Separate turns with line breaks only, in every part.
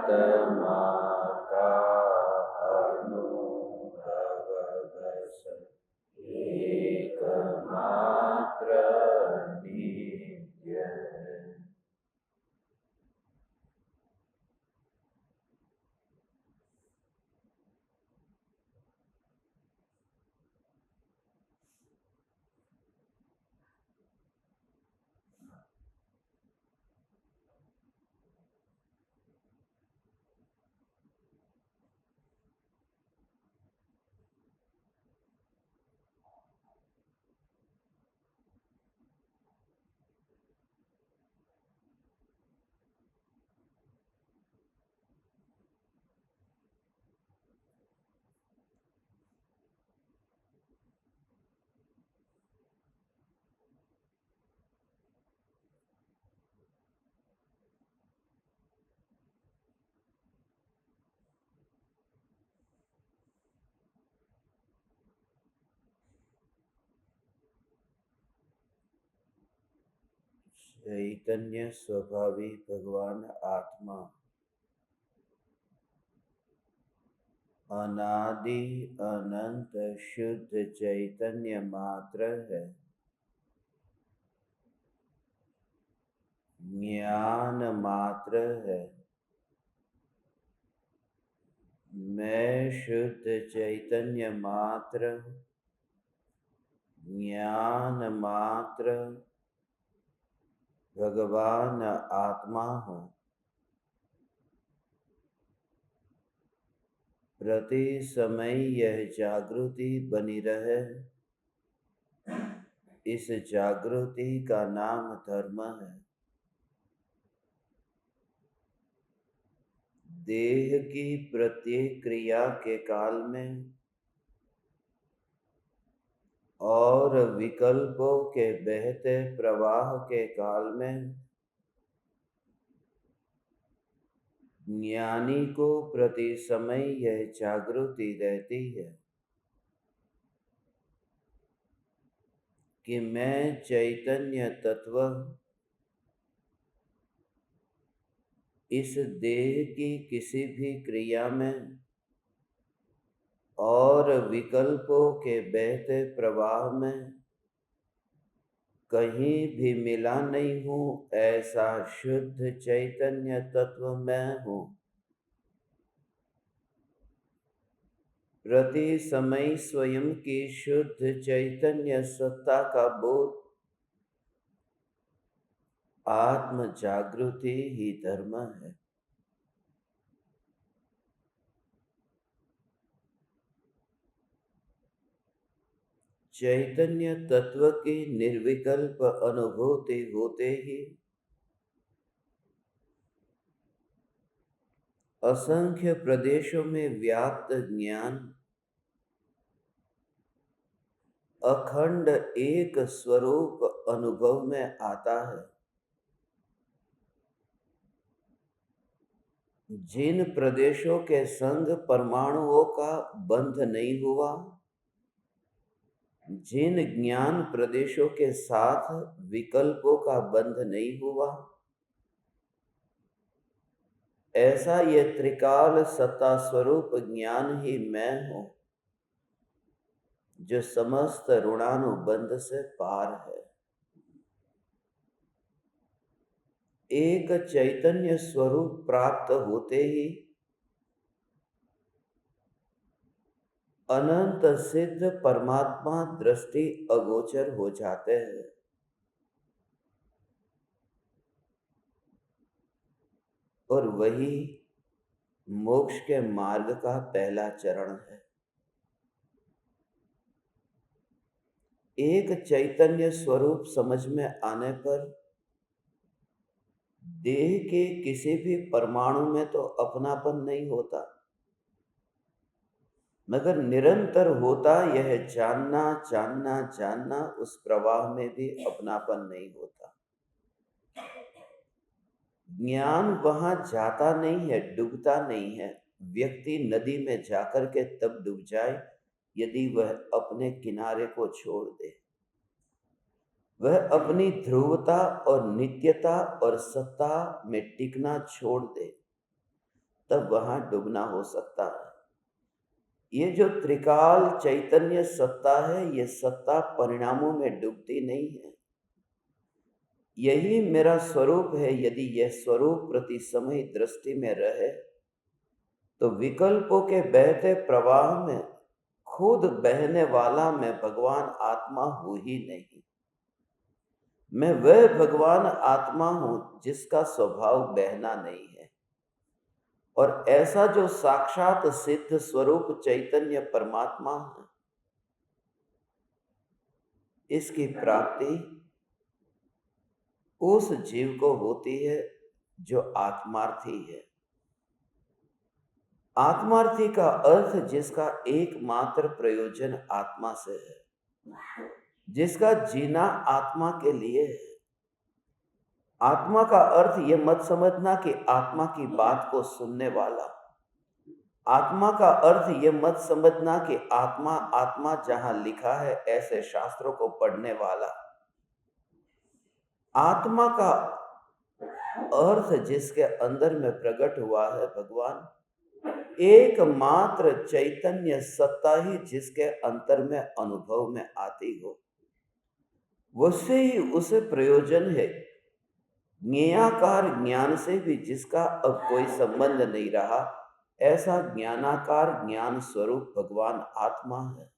आत्मा का अनुभव बस एकमात्र नित्य है। चैतन्य स्वभावी भगवान आत्मा अनादि अनंत शुद्ध चैतन्य मात्र है। ज्ञान मात्र है। मैं शुद्ध चैतन्य मात्र, ज्ञान मात्र भगवान आत्मा हूँ। प्रति समय यह जागृति बनी रहे, इस जागृति का नाम धर्म है। देह की प्रत्येक क्रिया के काल में और विकल्पों के बहते प्रवाह के काल में ज्ञानी को प्रति समय यह जागृति रहती है कि मैं चैतन्य तत्व इस देह की किसी भी क्रिया में और विकल्पों के बहते प्रवाह में कहीं भी मिला नहीं हूँ। ऐसा शुद्ध चैतन्य तत्व मैं हूँ। प्रति समय स्वयं की शुद्ध चैतन्य सत्ता का बोध आत्म जागृति ही धर्म है। चैतन्य तत्व की निर्विकल्प अनुभूति होते ही असंख्य प्रदेशों में व्याप्त ज्ञान अखंड एक स्वरूप अनुभव में आता है। जिन प्रदेशों के संग परमाणुओं का बंध नहीं हुआ, जिन ज्ञान प्रदेशों के साथ विकल्पों का बंध नहीं हुआ, ऐसा यह त्रिकाल सत्ता स्वरूप ज्ञान ही मैं हूं, जो समस्त ऋणानुबंध से पार है। एक चैतन्य स्वरूप प्राप्त होते ही अनंत सिद्ध परमात्मा दृष्टि अगोचर हो जाते हैं। और वही मोक्ष के मार्ग का पहला चरण है। एक चैतन्य स्वरूप समझ में आने पर देह के किसी भी परमाणु में तो अपनापन नहीं होता, मगर निरंतर होता यह जानना जानना जानना, उस प्रवाह में भी अपनापन नहीं होता। ज्ञान वहां जाता नहीं है, डूबता नहीं है। व्यक्ति नदी में जाकर के तब डूब जाए यदि वह अपने किनारे को छोड़ दे, वह अपनी ध्रुवता और नित्यता और सत्ता में टिकना छोड़ दे, तब वहां डूबना हो सकता है। ये जो त्रिकाल चैतन्य सत्ता है, ये सत्ता परिणामों में डूबती नहीं है। यही मेरा स्वरूप है। यदि यह स्वरूप प्रति समय दृष्टि में रहे तो विकल्पों के बहते प्रवाह में खुद बहने वाला मैं भगवान आत्मा हूं ही नहीं। मैं वह भगवान आत्मा हूं जिसका स्वभाव बहना नहीं है। और ऐसा जो साक्षात सिद्ध स्वरूप चैतन्य परमात्मा है, इसकी प्राप्ति उस जीव को होती है जो आत्मार्थी है। आत्मार्थी का अर्थ जिसका एकमात्र प्रयोजन आत्मा से है, जिसका जीना आत्मा के लिए है। आत्मा का अर्थ यह मत समझना कि आत्मा की बात को सुनने वाला। आत्मा का अर्थ यह मत समझना कि आत्मा आत्मा जहां लिखा है ऐसे शास्त्रों को पढ़ने वाला। आत्मा का अर्थ जिसके अंदर में प्रकट हुआ है भगवान, एकमात्र चैतन्य सत्ता ही जिसके अंतर में अनुभव में आती हो, वैसे ही उसे प्रयोजन है। ज्ञेयाकार ज्ञान से भी जिसका अब कोई संबंध नहीं रहा, ऐसा ज्ञानाकार ज्ञान स्वरूप भगवान आत्मा है,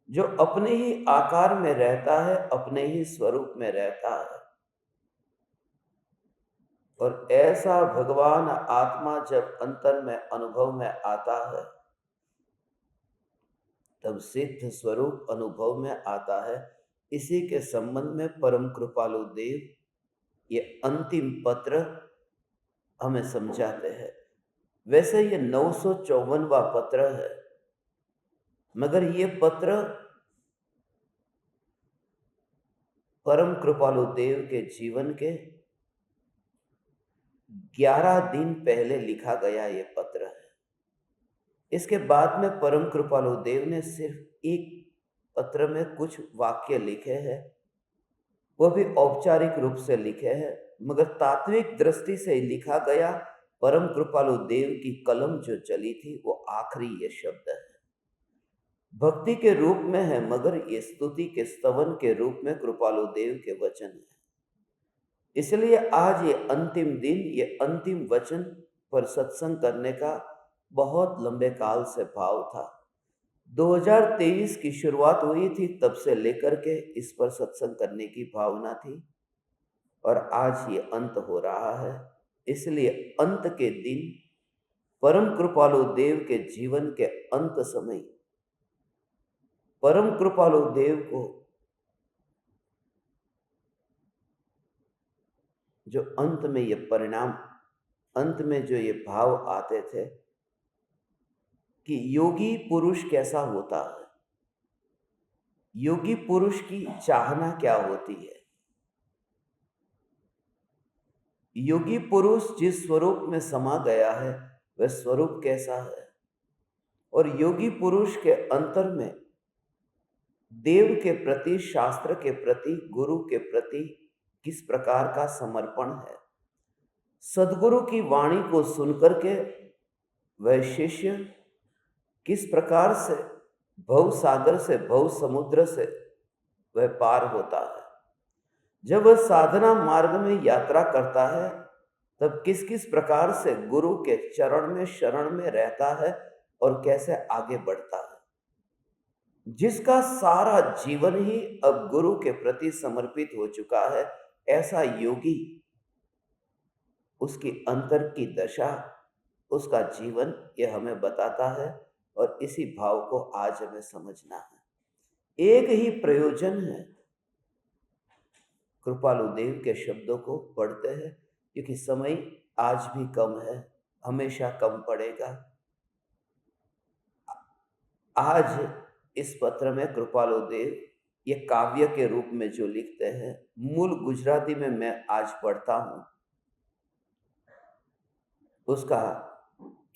जो अपने ही आकार में रहता है, अपने ही स्वरूप में रहता है। और ऐसा भगवान आत्मा जब अंतर में अनुभव में आता है, तब सिद्ध स्वरूप अनुभव में आता है। इसी के संबंध में परम कृपालु देव ये अंतिम पत्र हमें समझाते हैं। वैसे ये 954वां पत्र है, मगर ये पत्र परम कृपालु देव के जीवन के 11 दिन पहले लिखा गया ये पत्र है। इसके बाद में परम कृपालु देव ने सिर्फ एक पत्र में कुछ वाक्य लिखे हैं, वो भी औपचारिक रूप से लिखे हैं, मगर तात्विक दृष्टि से लिखा गया परम कृपालु देव की कलम जो चली थी, वो आखिरी ये शब्द है। भक्ति के रूप में है, मगर ये स्तुति के स्तवन के रूप में कृपालु देव के वचन है। इसलिए आज ये अंतिम दिन, ये अंतिम वचन पर सत्संग करने का बहुत लंबे काल से भाव था। 2023 की शुरुआत हुई थी, तब से लेकर के इस पर सत्संग करने की भावना थी, और आज ये अंत हो रहा है। इसलिए अंत के दिन परम कृपालु देव के जीवन के अंत समय परम कृपालु देव को जो अंत में ये परिणाम, अंत में जो ये भाव आते थे कि योगी पुरुष कैसा होता है, योगी पुरुष की चाहना क्या होती है, योगी पुरुष जिस स्वरूप में समा गया है वह स्वरूप कैसा है, और योगी पुरुष के अंतर में देव के प्रति, शास्त्र के प्रति, गुरु के प्रति किस प्रकार का समर्पण है। सदगुरु की वाणी को सुनकर के वह शिष्य किस प्रकार से भव सागर से, भव समुद्र से वह पार होता है। जब वह साधना मार्ग में यात्रा करता है, तब किस किस प्रकार से गुरु के चरण में, शरण में रहता है और कैसे आगे बढ़ता है। जिसका सारा जीवन ही अब गुरु के प्रति समर्पित हो चुका है, ऐसा योगी, उसकी अंतर की दशा, उसका जीवन, यह हमें बताता है। और इसी भाव को आज हमें समझना है। एक ही प्रयोजन है। कृपालु देव के शब्दों को पढ़ते हैं, क्योंकि समय आज भी कम है, हमेशा कम पड़ेगा। आज इस पत्र में कृपालु देव ये काव्य के रूप में जो लिखते हैं, मूल गुजराती में मैं आज पढ़ता हूं, उसका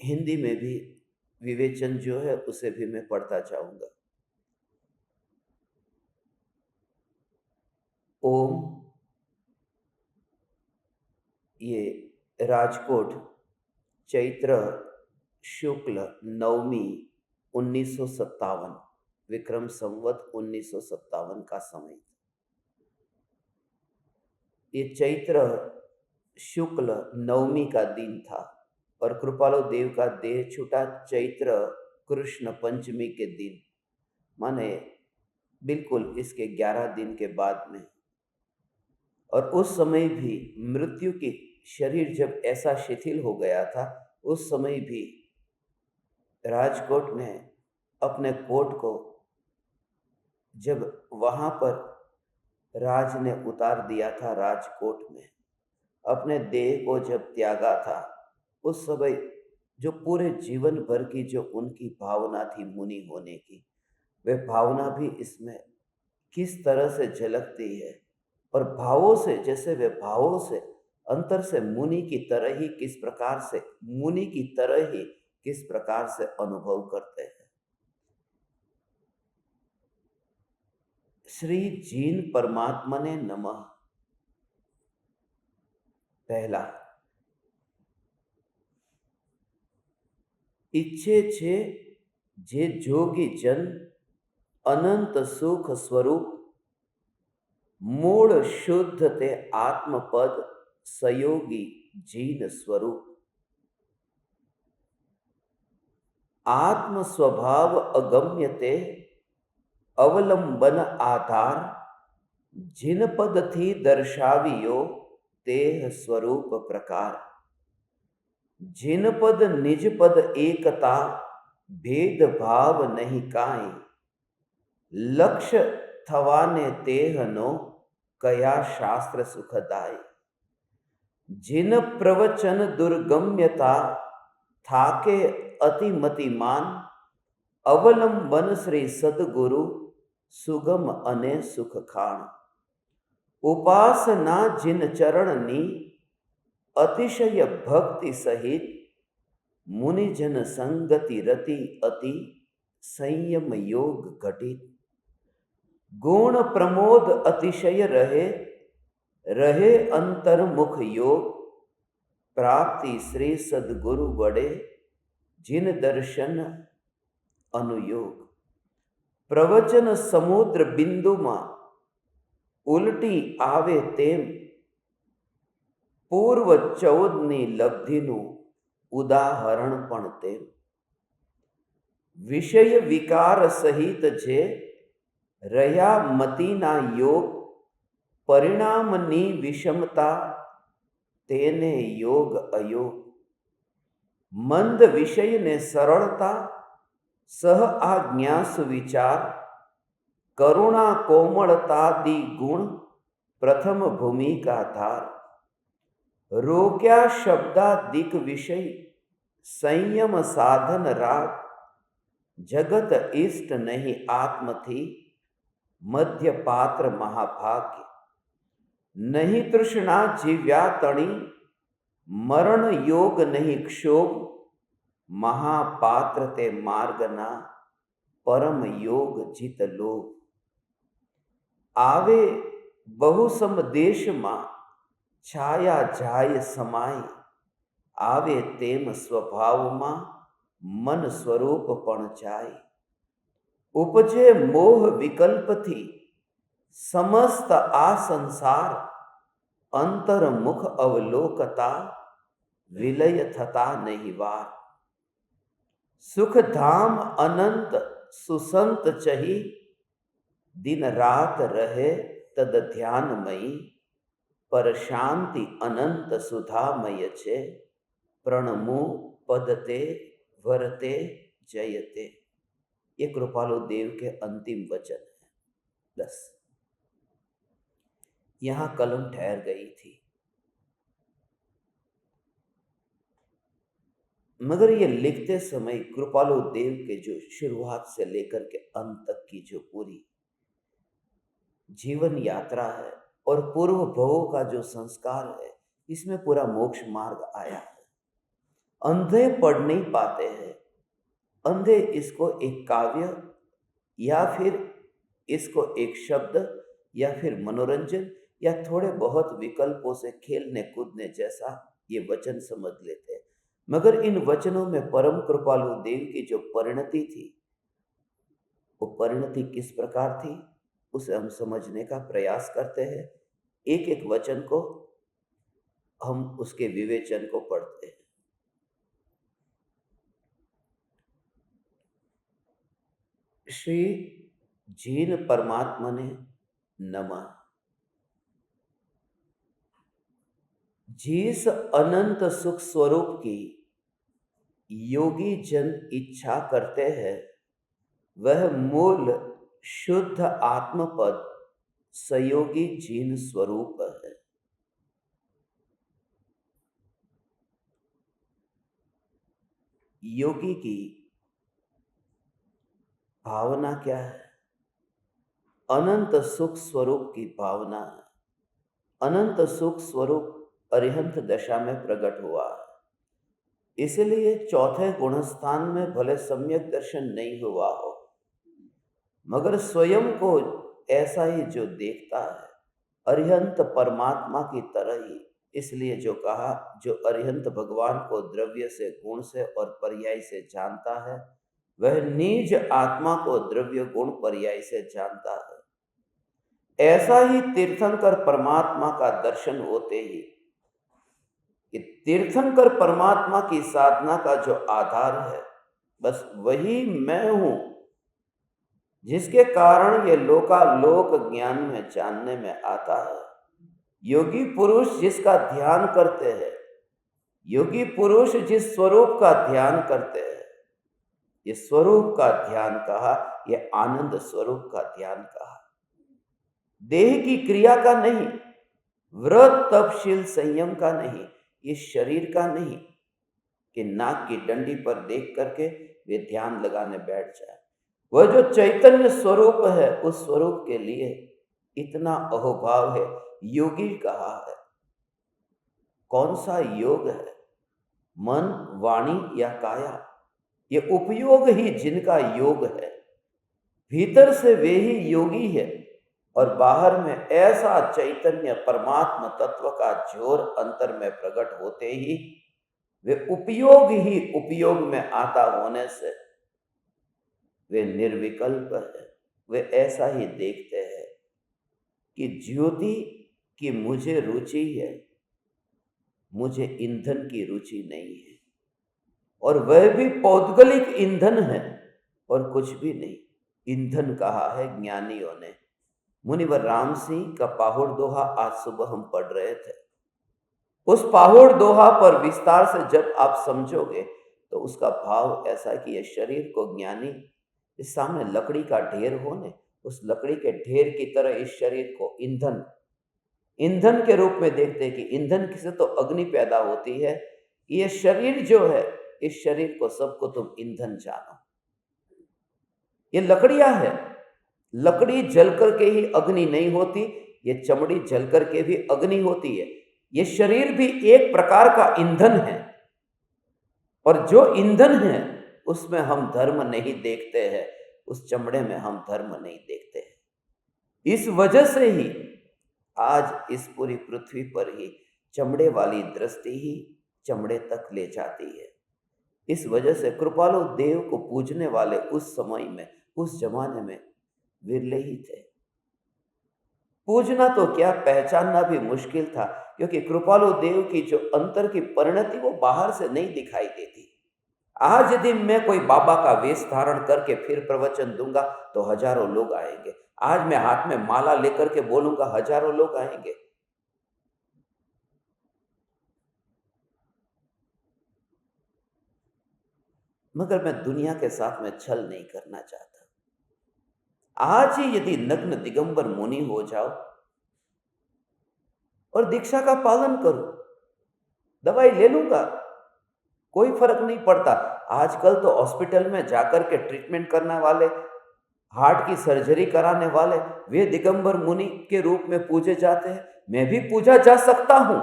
हिंदी में भी विवेचन जो है उसे भी मैं पढ़ता जाऊंगा। ओम, ये राजकोट चैत्र शुक्ल नवमी 1957, विक्रम संवत 1957 का समय। ये चैत्र शुक्ल नवमी का दिन था और कृपालु देव का देह छूटा चैत्र कृष्ण पंचमी के दिन, माने बिल्कुल इसके 11 दिन के बाद में। और उस समय भी मृत्यु की शरीर जब ऐसा शिथिल हो गया था, उस समय भी राजकोट ने अपने कोट को जब वहां पर राज ने उतार दिया था, राजकोट में अपने देह को जब त्यागा था, उस समय जो पूरे जीवन भर की जो उनकी भावना थी मुनि होने की, वह भावना भी इसमें किस तरह से झलकती है। और भावों से, जैसे वे भावों से अंतर से मुनि की तरह ही किस प्रकार से, मुनि की तरह ही किस प्रकार से अनुभव करते हैं। श्री जीन परमात्मा ने नमः। पहला, इच्छे छे जे जोगी जन अनंत सुख स्वरूप, मूल शुद्ध ते आत्मपद सयोगी जीन स्वरूप। आत्म स्वभाव अगम्य ते अवलंबन आधार, जिन पद थी दर्शावियो तेह स्वरूप प्रकार। जिन पद निज पद एकता, भेद भाव नहीं काई, लक्ष्य थवाने तेह नो कया शास्त्र सुखदाई। जिन प्रवचन दुर्गम्यता, थाके अतिमतिमान, अवलंबन श्री सदगुरु सुगम अने सुख खान। उपासना जिन चरणनी, अतिशय भक्ति सहित, मुनिजन संगति रति अति, संयम योग घटित। गुण प्रमोद अतिशय रहे, रहे अंतर्मुख योग, प्राप्ति श्री सदगुरु बड़े, जिन दर्शन अनुयोग। प्रवचन समुद्र बिंदु मा, उल्टी आवे तेम, पूर्व 14 लब्धिनु उदाहरण पण तेम। विषय विकार सहित जे रया मतीना योग, परिणामनी विषमता तेने योग अयोग। मंद विषय ने सरलता, सह आज्ञा सुविचार, करुणा कोमलता दी गुण, प्रथम भूमि का धार। रोक्या शब्दादिक विषय, संयम साधन राग, जगत इष्ट नहीं आत्म थी, मध्य पात्र महाभाग्य। नहीं तृष्णा जीव्या तणी, मरण योग नहीं क्षोभ, महापात्र ते मार्गना, परम योग जित लोभ। आवे बहुसम देश मा, छाया जाय समाय, आवे तेम स्वभाव मा, मन स्वरूप पण जाय। उपजे मोह विकल्प थी, समस्त आ संसार, अंतर्मुख अवलोकता, विलय थता नहीं वार। सुख धाम अनंत सुसंत चही, दिन रात रहे तद ध्यानमयी, पर शांति अनंत सुधामय छे, प्रणमु पदते वरते जयते। ये कृपालु देव के अंतिम वचन है। 10। यहां कलम ठहर गई थी, मगर ये लिखते समय कृपालु देव के जो शुरुआत से लेकर के अंत तक की जो पूरी जीवन यात्रा है और पूर्व भवों का जो संस्कार है, इसमें पूरा मोक्ष मार्ग आया है। अंधे पढ़ नहीं पाते हैं, अंधे इसको एक काव्य या फिर इसको एक शब्द या फिर मनोरंजन या थोड़े बहुत विकल्पों से खेलने कूदने जैसा ये वचन समझ लेते हैं। मगर इन वचनों में परम कृपालु देव की जो परिणति थी, वो परिणति किस प्रकार थी, उसे हम समझने का प्रयास करते हैं। एक एक वचन को हम उसके विवेचन को पढ़ते हैं। श्री जीन परमात्मा ने नमः। जिस अनंत सुख स्वरूप की योगी जन इच्छा करते हैं, वह मूल शुद्ध आत्मपद सयोगी जीन स्वरूप है। योगी की भावना क्या है? अनंत सुख स्वरूप की भावना है। अनंत सुख स्वरूप अरिहंत दशा में प्रकट हुआ है। इसलिए चौथे गुणस्थान में भले सम्यक दर्शन नहीं हुआ हो, मगर स्वयं को ऐसा ही जो देखता है, अरिहंत परमात्मा की तरह ही। इसलिए जो कहा, जो अरिहंत भगवान को द्रव्य से, गुण से और पर्याय से जानता है, वह निज आत्मा को द्रव्य गुण पर्याय से जानता है। ऐसा ही तीर्थंकर परमात्मा का दर्शन होते ही, कि तीर्थंकर परमात्मा की साधना का जो आधार है, बस वही मैं हूं, जिसके कारण ये लोकालोक ज्ञान में जानने में आता है। योगी पुरुष जिसका ध्यान करते हैं, योगी पुरुष जिस स्वरूप का ध्यान करते हैं, ये स्वरूप का ध्यान कहा, ये आनंद स्वरूप का ध्यान कहा। देह की क्रिया का नहीं, व्रत तपशील संयम का नहीं, ये शरीर का नहीं, कि नाक की डंडी पर देख करके वे ध्यान लगाने बैठ जाए। वह जो चैतन्य स्वरूप है, उस स्वरूप के लिए इतना अहोभाव है। योगी कहा है। कौन सा योग है? मन, वाणी या काया? ये उपयोग ही जिनका योग है। भीतर से वे ही योगी है, और बाहर में ऐसा चैतन्य परमात्मा तत्व का जोर अंतर में प्रकट होते ही वे उपयोग ही उपयोग में आता होने से वे निर्विकल्प है। वे ऐसा ही देखते हैं कि ज्योति की मुझे रुचि है, मुझे ईंधन की रुचि नहीं है, और वह भी पौद्गलिक ईंधन है और कुछ भी नहीं। ईंधन कहा है ज्ञानियों ने। मुनिवर राम सिंह का पाहुड़ दोहा आज सुबह हम पढ़ रहे थे। उस पाहुड़ दोहा पर विस्तार से जब आप समझोगे तो उसका भाव ऐसा कि ये शरीर को ज्ञानी इस सामने लकड़ी का ढेर होने, उस लकड़ी के ढेर की तरह इस शरीर को ईंधन ईंधन के रूप में देखते हैं कि ईंधन से तो अग्नि पैदा होती है। ये शरीर जो है, इस शरीर को सबको तुम ईंधन जानो। ये लकड़ियां है, लकड़ी जल करके ही अग्नि नहीं होती, ये चमड़ी जल करके भी अग्नि होती है। ये शरीर भी एक प्रकार का ईंधन है, और जो ईंधन है उसमें हम धर्म नहीं देखते हैं, उस चमड़े में हम धर्म नहीं देखते हैं। इस वजह से ही आज इस पूरी पृथ्वी पर ही चमड़े वाली दृष्टि ही चमड़े तक ले जाती है। इस वजह से कृपालु देव को पूजने वाले उस समय में, उस जमाने में विरले ही थे। पूजना तो क्या, पहचानना भी मुश्किल था, क्योंकि कृपालु देव की जो अंतर की परिणति वो बाहर से नहीं दिखाई देती। आज यदि मैं कोई बाबा का वेश धारण करके फिर प्रवचन दूंगा तो हजारों लोग आएंगे। आज मैं हाथ में माला लेकर के बोलूंगा, हजारों लोग आएंगे। मगर मैं दुनिया के साथ में छल नहीं करना चाहता। आज ही यदि नग्न दिगंबर मुनि हो जाओ और दीक्षा का पालन करो, दवाई ले लूंगा, कोई फर्क नहीं पड़ता। आजकल तो हॉस्पिटल में जाकर के ट्रीटमेंट करने वाले, हार्ट की सर्जरी कराने वाले, वे दिगंबर मुनि के रूप में पूजे जाते हैं। मैं भी पूजा जा सकता हूं।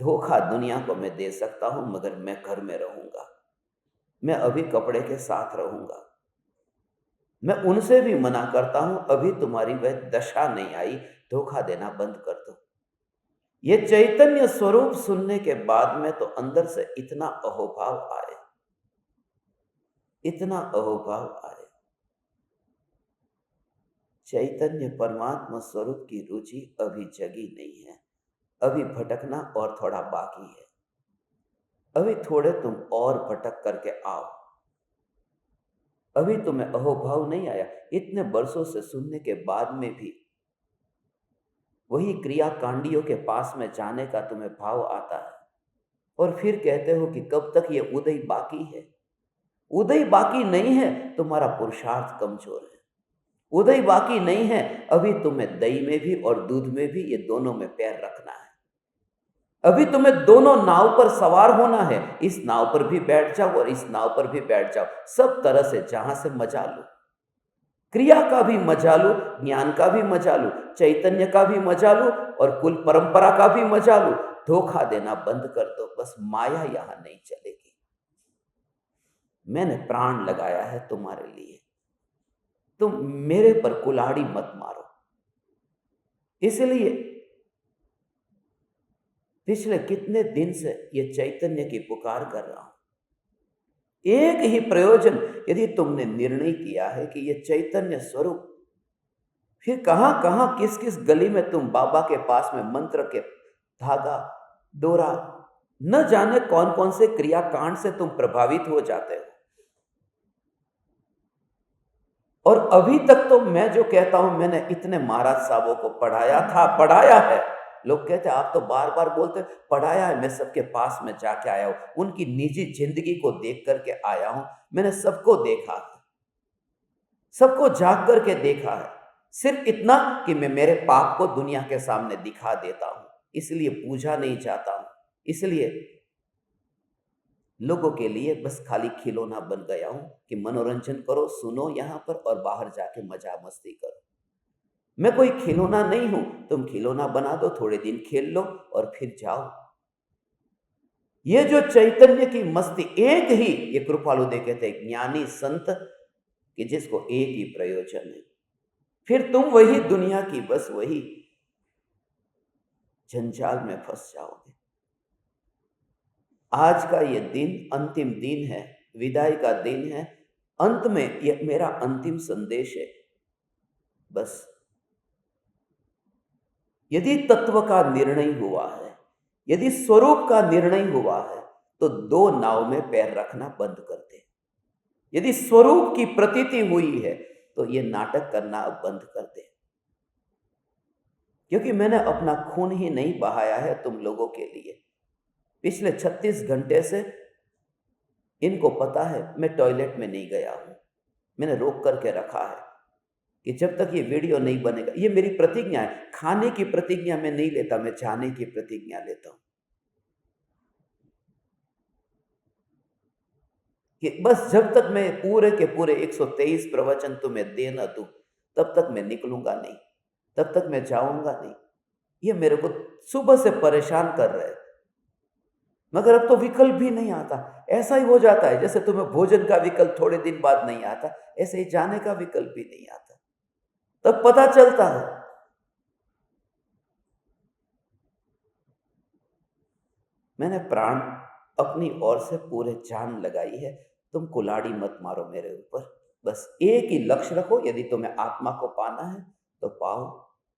धोखा दुनिया को मैं दे सकता हूं, मगर मैं घर में रहूंगा। मैं अभी कपड़े के साथ रहूंगा। मैं उनसे भी मना करता हूं, अभी तुम्हारी वह दशा नहीं आई, धोखा देना बंद कर दो। ये चैतन्य स्वरूप सुनने के बाद में तो अंदर से इतना अहोभाव आए, इतना अहोभाव आए। चैतन्य परमात्मा स्वरूप की रुचि अभी जगी नहीं है, अभी भटकना और थोड़ा बाकी है। अभी थोड़े तुम और भटक करके आओ। अभी तुम्हें अहोभाव नहीं आया। इतने वर्षों से सुनने के बाद में भी वही क्रियाकांडियों के पास में जाने का तुम्हें भाव आता है, और फिर कहते हो कि कब तक ये उदय बाकी है। उदय बाकी नहीं है, तुम्हारा पुरुषार्थ कमजोर है। उदय बाकी नहीं है, अभी तुम्हें दही में भी और दूध में भी, ये दोनों में पैर रखना है। अभी तुम्हें दोनों नाव पर सवार होना है। इस नाव पर भी बैठ जाओ और इस नाव पर भी बैठ जाओ, सब तरह से जहां से मजा लो। क्रिया का भी मजा लो, ज्ञान का भी मजा लो, चैतन्य का भी मजा लो, और कुल परंपरा का भी मजा लो। धोखा देना बंद कर दो, बस माया यहां नहीं चलेगी। मैंने प्राण लगाया है तुम्हारे लिए, तुम मेरे पर कुल्हाड़ी मत मारो। इसलिए पिछले कितने दिन से ये चैतन्य की पुकार कर रहा हूं। एक ही प्रयोजन, यदि तुमने निर्णय किया है कि ये चैतन्य स्वरूप, फिर कहां कहां किस किस गली में तुम बाबा के पास में मंत्र के धागा डोरा, न जाने कौन कौन से क्रियाकांड से तुम प्रभावित हो जाते हो। और अभी तक तो मैं जो कहता हूं, मैंने इतने महाराज साहबों को पढ़ाया था, पढ़ाया है। लोग कहते हैं आप तो बार बार बोलते, पढ़ाया है। मैं सबके पास में जाके आया हूं, उनकी निजी जिंदगी को देख करके आया हूं। मैंने सबको देखा है, सबको जाग करके देखा है। सिर्फ इतना कि मैं मेरे पाप को दुनिया के सामने दिखा देता हूं, इसलिए पूजा नहीं चाहता हूं। इसलिए लोगों के लिए बस खाली खिलौना बन गया हूं कि मनोरंजन करो, सुनो यहां पर, और बाहर जाके मजा मस्ती करो। मैं कोई खिलौना नहीं हूं। तुम खिलौना बना दो, थोड़े दिन खेल लो और फिर जाओ। ये जो चैतन्य की मस्ती, एक ही, ये कृपालुदेव कहते हैं ज्ञानी संत कि जिसको एक ही प्रयोजन है। फिर तुम वही दुनिया की बस वही जंजाल में फंस जाओगे। आज का ये दिन अंतिम दिन है, विदाई का दिन है। अंत में ये मेरा अंतिम संदेश है। बस यदि तत्व का निर्णय हुआ है, यदि स्वरूप का निर्णय हुआ है, तो दो नाव में पैर रखना बंद कर दे। यदि स्वरूप की प्रतीति हुई है, तो ये नाटक करना अब बंद कर दे। क्योंकि मैंने अपना खून ही नहीं बहाया है तुम लोगों के लिए। पिछले 36 घंटे से इनको पता है मैं टॉयलेट में नहीं गया हूं। मैंने रोक करके रखा है कि जब तक ये वीडियो नहीं बनेगा, ये मेरी प्रतिज्ञा है। खाने की प्रतिज्ञा मैं नहीं लेता, मैं जाने की प्रतिज्ञा लेता हूं कि बस जब तक मैं पूरे के पूरे 123 प्रवचन तुम्हें दे न दूं, तब तक मैं निकलूंगा नहीं, तब तक मैं जाऊंगा नहीं। ये मेरे को सुबह से परेशान कर रहे हैं, मगर अब तो विकल्प भी नहीं आता। ऐसा ही हो जाता है जैसे तुम्हें भोजन का विकल्प थोड़े दिन बाद नहीं आता, ऐसे ही जाने का विकल्प भी नहीं आता। तब पता चलता है। मैंने प्राण अपनी ओर से पूरे जान लगाई है। तुम कुल्हाड़ी मत मारो मेरे ऊपर। बस एक ही लक्ष्य रखो, यदि तुम्हें आत्मा को पाना है तो पाओ।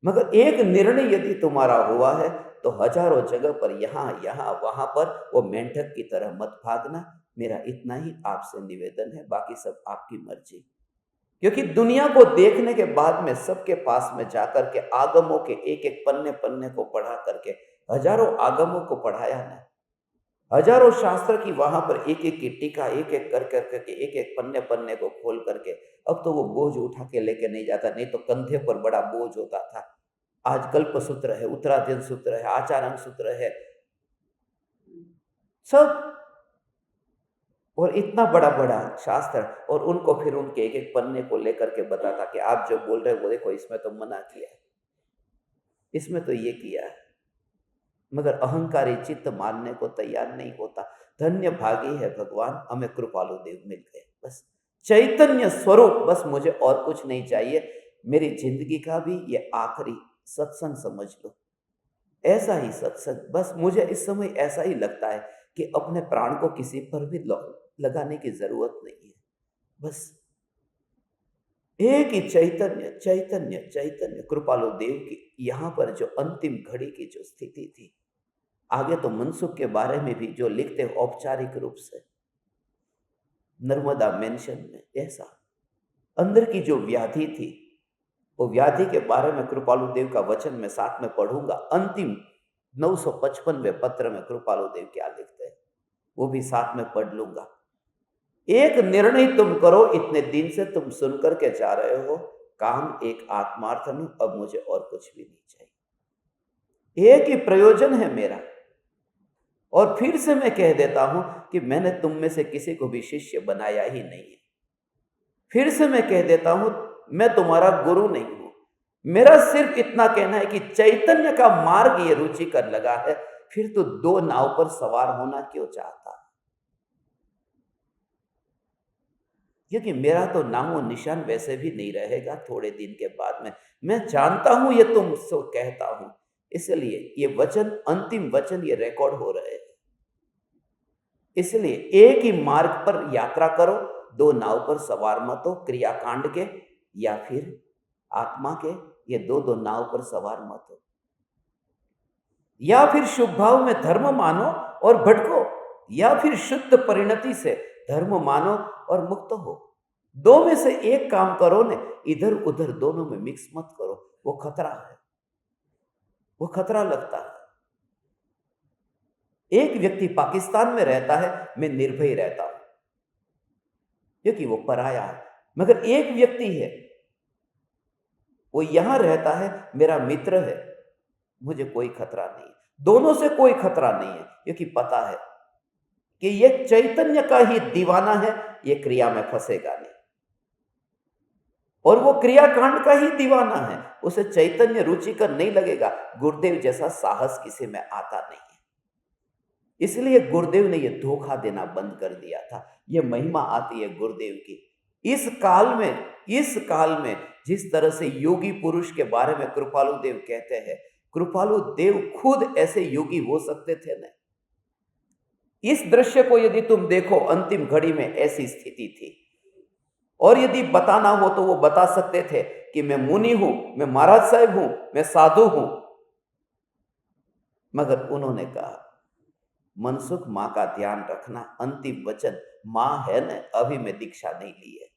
मगर एक निर्णय यदि तुम्हारा हुआ है, तो हजारों जगह पर यहां यहां वहां पर वो मेंढक की तरह मत भागना। मेरा इतना ही आपसे निवेदन है, बाकी सब आपकी मर्जी। क्योंकि दुनिया को देखने के बाद में सबके पास में जाकर के आगमों के एक एक पन्ने पन्ने को पढ़ा करके, हजारों आगमों को पढ़ाया ना, हजारों शास्त्र की वहां पर एक एक की टीका, एक एक कर करके, एक एक पन्ने पन्ने को खोल करके, अब तो वो बोझ उठा के लेके नहीं जाता। नहीं तो कंधे पर बड़ा बोझ होता था। आज कल्प सूत्र है, उत्तराधीन सूत्र है, आचार्य सूत्र है, सब, और इतना बड़ा बड़ा शास्त्र, और उनको फिर उनके एक एक पन्ने को लेकर के बताता कि आप जो बोल रहे हो वो देखो, इसमें तो मना किया है, इसमें तो ये किया है। मगर अहंकारी चित्त मानने को तैयार नहीं होता। धन्य भागी है भगवान, हमें कृपालु देव मिल गए। बस चैतन्य स्वरूप, बस मुझे और कुछ नहीं चाहिए। मेरी जिंदगी का भी ये आखिरी सत्संग समझ लो। ऐसा ही सत्संग, बस मुझे इस समय ऐसा ही लगता है कि अपने प्राण को किसी पर भी लगाने की जरूरत नहीं है। बस एक ही चैतन्य चैतन्य चैतन्य। कृपालु देव की यहां पर जो अंतिम घड़ी की जो स्थिति थी, आगे तो मनसुख के बारे में भी जो लिखते हैं औपचारिक रूप से नर्मदा मेंशन में, ऐसा अंदर की जो व्याधि थी, वो व्याधि के बारे में कृपालु देव का वचन मैं साथ में पढ़ूंगा। अंतिम 955वें पत्र में कृपालु देव क्या लिखते हैं वो भी साथ में पढ़ लूंगा। एक निर्णय तुम करो, इतने दिन से तुम सुनकर के जा रहे हो, काम एक आत्मार्थ हूं, अब मुझे और कुछ भी नहीं चाहिए। एक ही प्रयोजन है मेरा। और फिर से मैं कह देता हूं कि मैंने तुम में से किसी को भी शिष्य बनाया ही नहीं है। फिर से मैं कह देता हूं, मैं तुम्हारा गुरु नहीं हूं। मेरा सिर्फ इतना कहना है कि चैतन्य का मार्ग ये रुचिकर लगा है, फिर तो दो नाव पर सवार होना क्यों चाहता? क्योंकि मेरा तो नामो निशान वैसे भी नहीं रहेगा थोड़े दिन के बाद में। मैं जानता हूं ये तुम सो कहता हूं, इसलिए ये वचन, अंतिम वचन ये रिकॉर्ड हो रहे हैं। इसलिए एक ही मार्ग पर यात्रा करो, दो नाव पर सवार मत हो, क्रियाकांड के या फिर आत्मा के, ये दो दो नाव पर सवार मत हो। या फिर शुभ भाव में धर्म मानो और भटको, या फिर शुद्ध परिणति से धर्म मानो और मुक्त हो। दो में से एक काम करो ने, इधर उधर दोनों में मिक्स मत करो। वो खतरा है, वो खतरा लगता है। एक व्यक्ति पाकिस्तान में रहता है, मैं निर्भय रहता हूं क्योंकि वो पराया है। मगर एक व्यक्ति है, वो यहां रहता है, मेरा मित्र है, मुझे कोई खतरा नहीं। दोनों से कोई खतरा नहीं है, क्योंकि पता है कि ये चैतन्य का ही दीवाना है, ये क्रिया में फंसेगा नहीं। और वो क्रियाकांड का ही दीवाना है, उसे चैतन्य रुचिकर नहीं लगेगा। गुरुदेव जैसा साहस किसी में आता नहीं है। इसलिए गुरुदेव ने ये धोखा देना बंद कर दिया था। ये महिमा आती है गुरुदेव की। इस काल में जिस तरह से योगी पुरुष के बारे में कृपालु देव कहते हैं, कृपालु देव खुद ऐसे योगी हो सकते थे ना। इस दृश्य को यदि तुम देखो, अंतिम घड़ी में ऐसी स्थिति थी, और यदि बताना हो तो वो बता सकते थे कि मैं मुनि हूं, मैं महाराज साहब हूं, मैं साधु हूं। मगर उन्होंने कहा, मनसुख मां का ध्यान रखना, अंतिम वचन मां है न, अभी मैं दीक्षा नहीं ली है।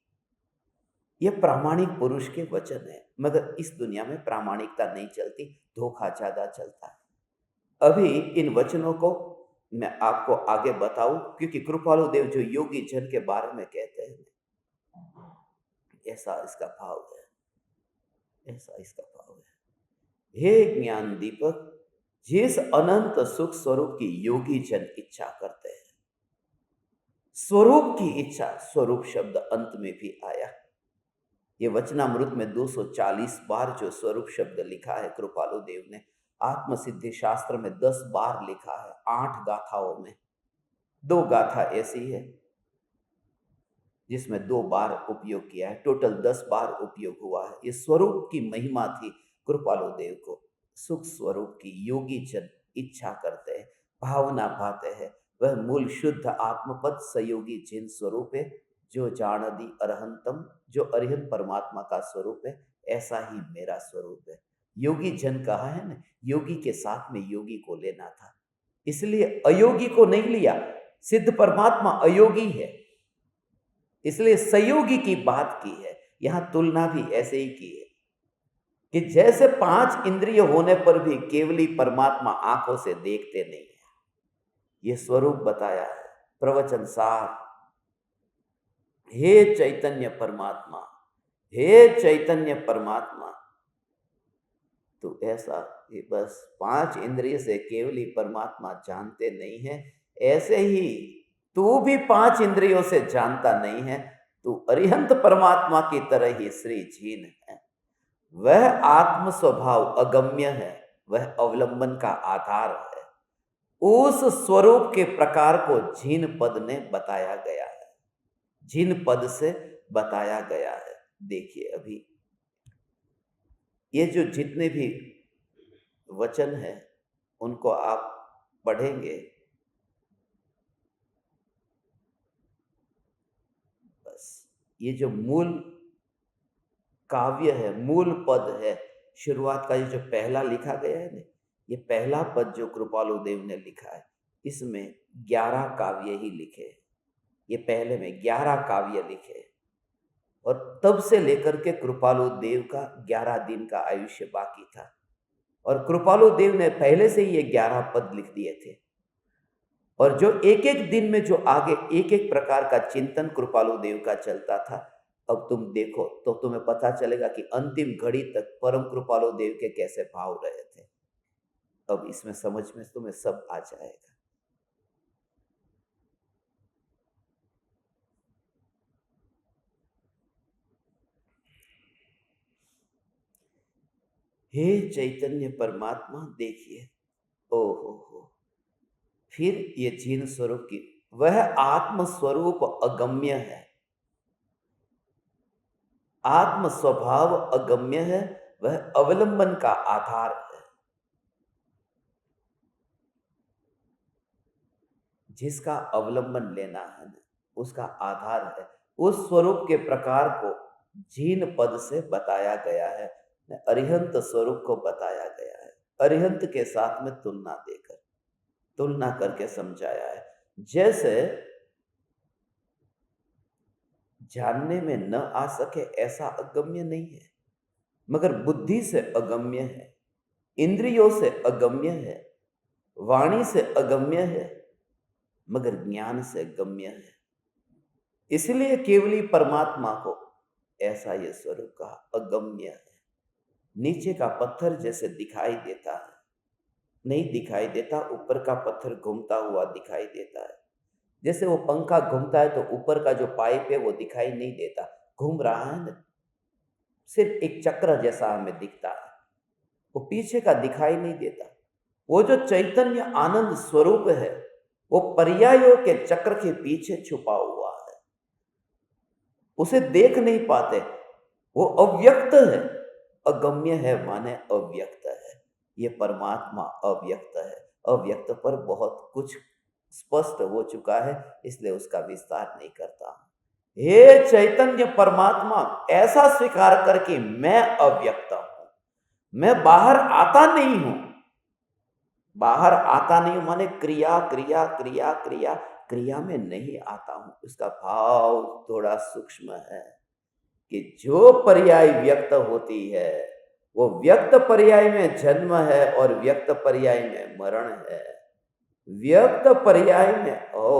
यह प्रामाणिक पुरुष के वचन है। मगर इस दुनिया में प्रामाणिकता नहीं चलती, धोखा ज्यादा चलता है। अभी इन वचनों को मैं आपको आगे बताऊं, क्योंकि कृपालु देव जो योगी जन के बारे में कहते हैं, ऐसा इसका भाव है, ऐसा इसका भाव है। हे ज्ञान दीपक, जिस अनंत सुख स्वरूप की योगी जन इच्छा करते हैं, स्वरूप की इच्छा, स्वरूप शब्द अंत में भी आया। ये वचनामृत में 240 बार जो स्वरूप शब्द लिखा है कृपालु देव ने, आत्मसिद्धि शास्त्र में 10 बार लिखा है, 8 गाथाओं में। 2 गाथा ऐसी है जिसमें 2 बार उपयोग किया है, टोटल 10 बार उपयोग हुआ है। ये स्वरूप की महिमा थी कृपालु देव को। सुख स्वरूप की योगी जन इच्छा करते हैं, भावना पाते हैं, वह मूल शुद्ध आत्मपद सयोगी जिन स्वरूप है, जो जानदी अरहंतम, जो अरिहंत परमात्मा का स्वरूप है, ऐसा ही मेरा स्वरूप है। योगी जन कहा है ना, योगी के साथ में योगी को लेना था, इसलिए अयोगी को नहीं लिया। सिद्ध परमात्मा अयोगी है, इसलिए संयोगी की बात की है। यहां तुलना भी ऐसे ही की है कि जैसे 5 इंद्रिय होने पर भी केवली परमात्मा आंखों से देखते नहीं है। यह स्वरूप बताया है प्रवचन सार। हे चैतन्य परमात्मा, हे चैतन्य परमात्मा, तो ऐसा ये बस 5 इंद्रिय से केवली परमात्मा जानते नहीं है, ऐसे ही तू भी 5 इंद्रियों से जानता नहीं है। तू अरिहंत परमात्मा की तरह ही श्री जीन है। वह आत्म स्वभाव अगम्य है, वह अवलंबन का आधार है। उस स्वरूप के प्रकार को जीन पद ने बताया गया है, जिन पद से बताया गया है। देखिए अभी ये जो जितने भी वचन है, उनको आप पढ़ेंगे, बस ये जो मूल काव्य है, मूल पद है, शुरुआत का ये जो पहला लिखा गया है ना, ये पहला पद जो कृपालु देव ने लिखा है, इसमें 11 काव्य ही लिखे हैं। ये पहले में 11 काव्य लिखे हैं। और तब से लेकर के कृपालु देव का 11 दिन का आयुष्य बाकी था, और कृपालु देव ने पहले से ही ये 11 पद लिख दिए थे। और जो एक एक दिन में जो आगे एक एक प्रकार का चिंतन कृपालु देव का चलता था, अब तुम देखो तो तुम्हें पता चलेगा कि अंतिम घड़ी तक परम कृपालु देव के कैसे भाव रहे थे। अब इसमें समझ में तुम्हें सब आ जाएगा। हे चैतन्य परमात्मा, देखिए, ओ हो, फिर ये जीन स्वरूप की, वह आत्म स्वरूप अगम्य है, आत्म स्वभाव अगम्य है, वह अवलंबन का आधार है। जिसका अवलंबन लेना है ना, उसका आधार है, उस स्वरूप के प्रकार को जीन पद से बताया गया है, अरिहंत स्वरूप को बताया गया है, अरिहंत के साथ में तुलना देकर, तुलना करके समझाया है। जैसे जानने में न आ सके ऐसा अगम्य नहीं है, मगर बुद्धि से अगम्य है, इंद्रियों से अगम्य है, वाणी से अगम्य है, मगर ज्ञान से गम्य है। इसलिए केवली परमात्मा को ऐसा ये स्वरूप कहा, अगम्य है। नीचे का पत्थर जैसे दिखाई देता है, नहीं दिखाई देता, ऊपर का पत्थर घूमता हुआ दिखाई देता है। जैसे वो पंखा घूमता है तो ऊपर का जो पाइप है वो दिखाई नहीं देता, घूम रहा है ना, सिर्फ एक चक्र जैसा हमें दिखता है, वो पीछे का दिखाई नहीं देता। वो जो चैतन्य आनंद स्वरूप है, वो पर्यायों के चक्र के पीछे छुपा हुआ है, उसे देख नहीं पाते, वो अव्यक्त है। अगम्य है माने अव्यक्त है। ये परमात्मा अव्यक्त है, अव्यक्त पर बहुत कुछ स्पष्ट हो चुका है, इसलिए उसका विस्तार नहीं करता। हे चैतन्य परमात्मा, ऐसा स्वीकार करके मैं अव्यक्त हूं, मैं बाहर आता नहीं हूं। बाहर आता नहीं माने क्रिया क्रिया क्रिया क्रिया क्रिया में नहीं आता हूं। इसका भाव थोड़ा सूक्ष्म है कि जो पर्याय व्यक्त होती है वो व्यक्त पर्याय में जन्म है और व्यक्त पर्याय में मरण है। व्यक्त पर्याय में ओ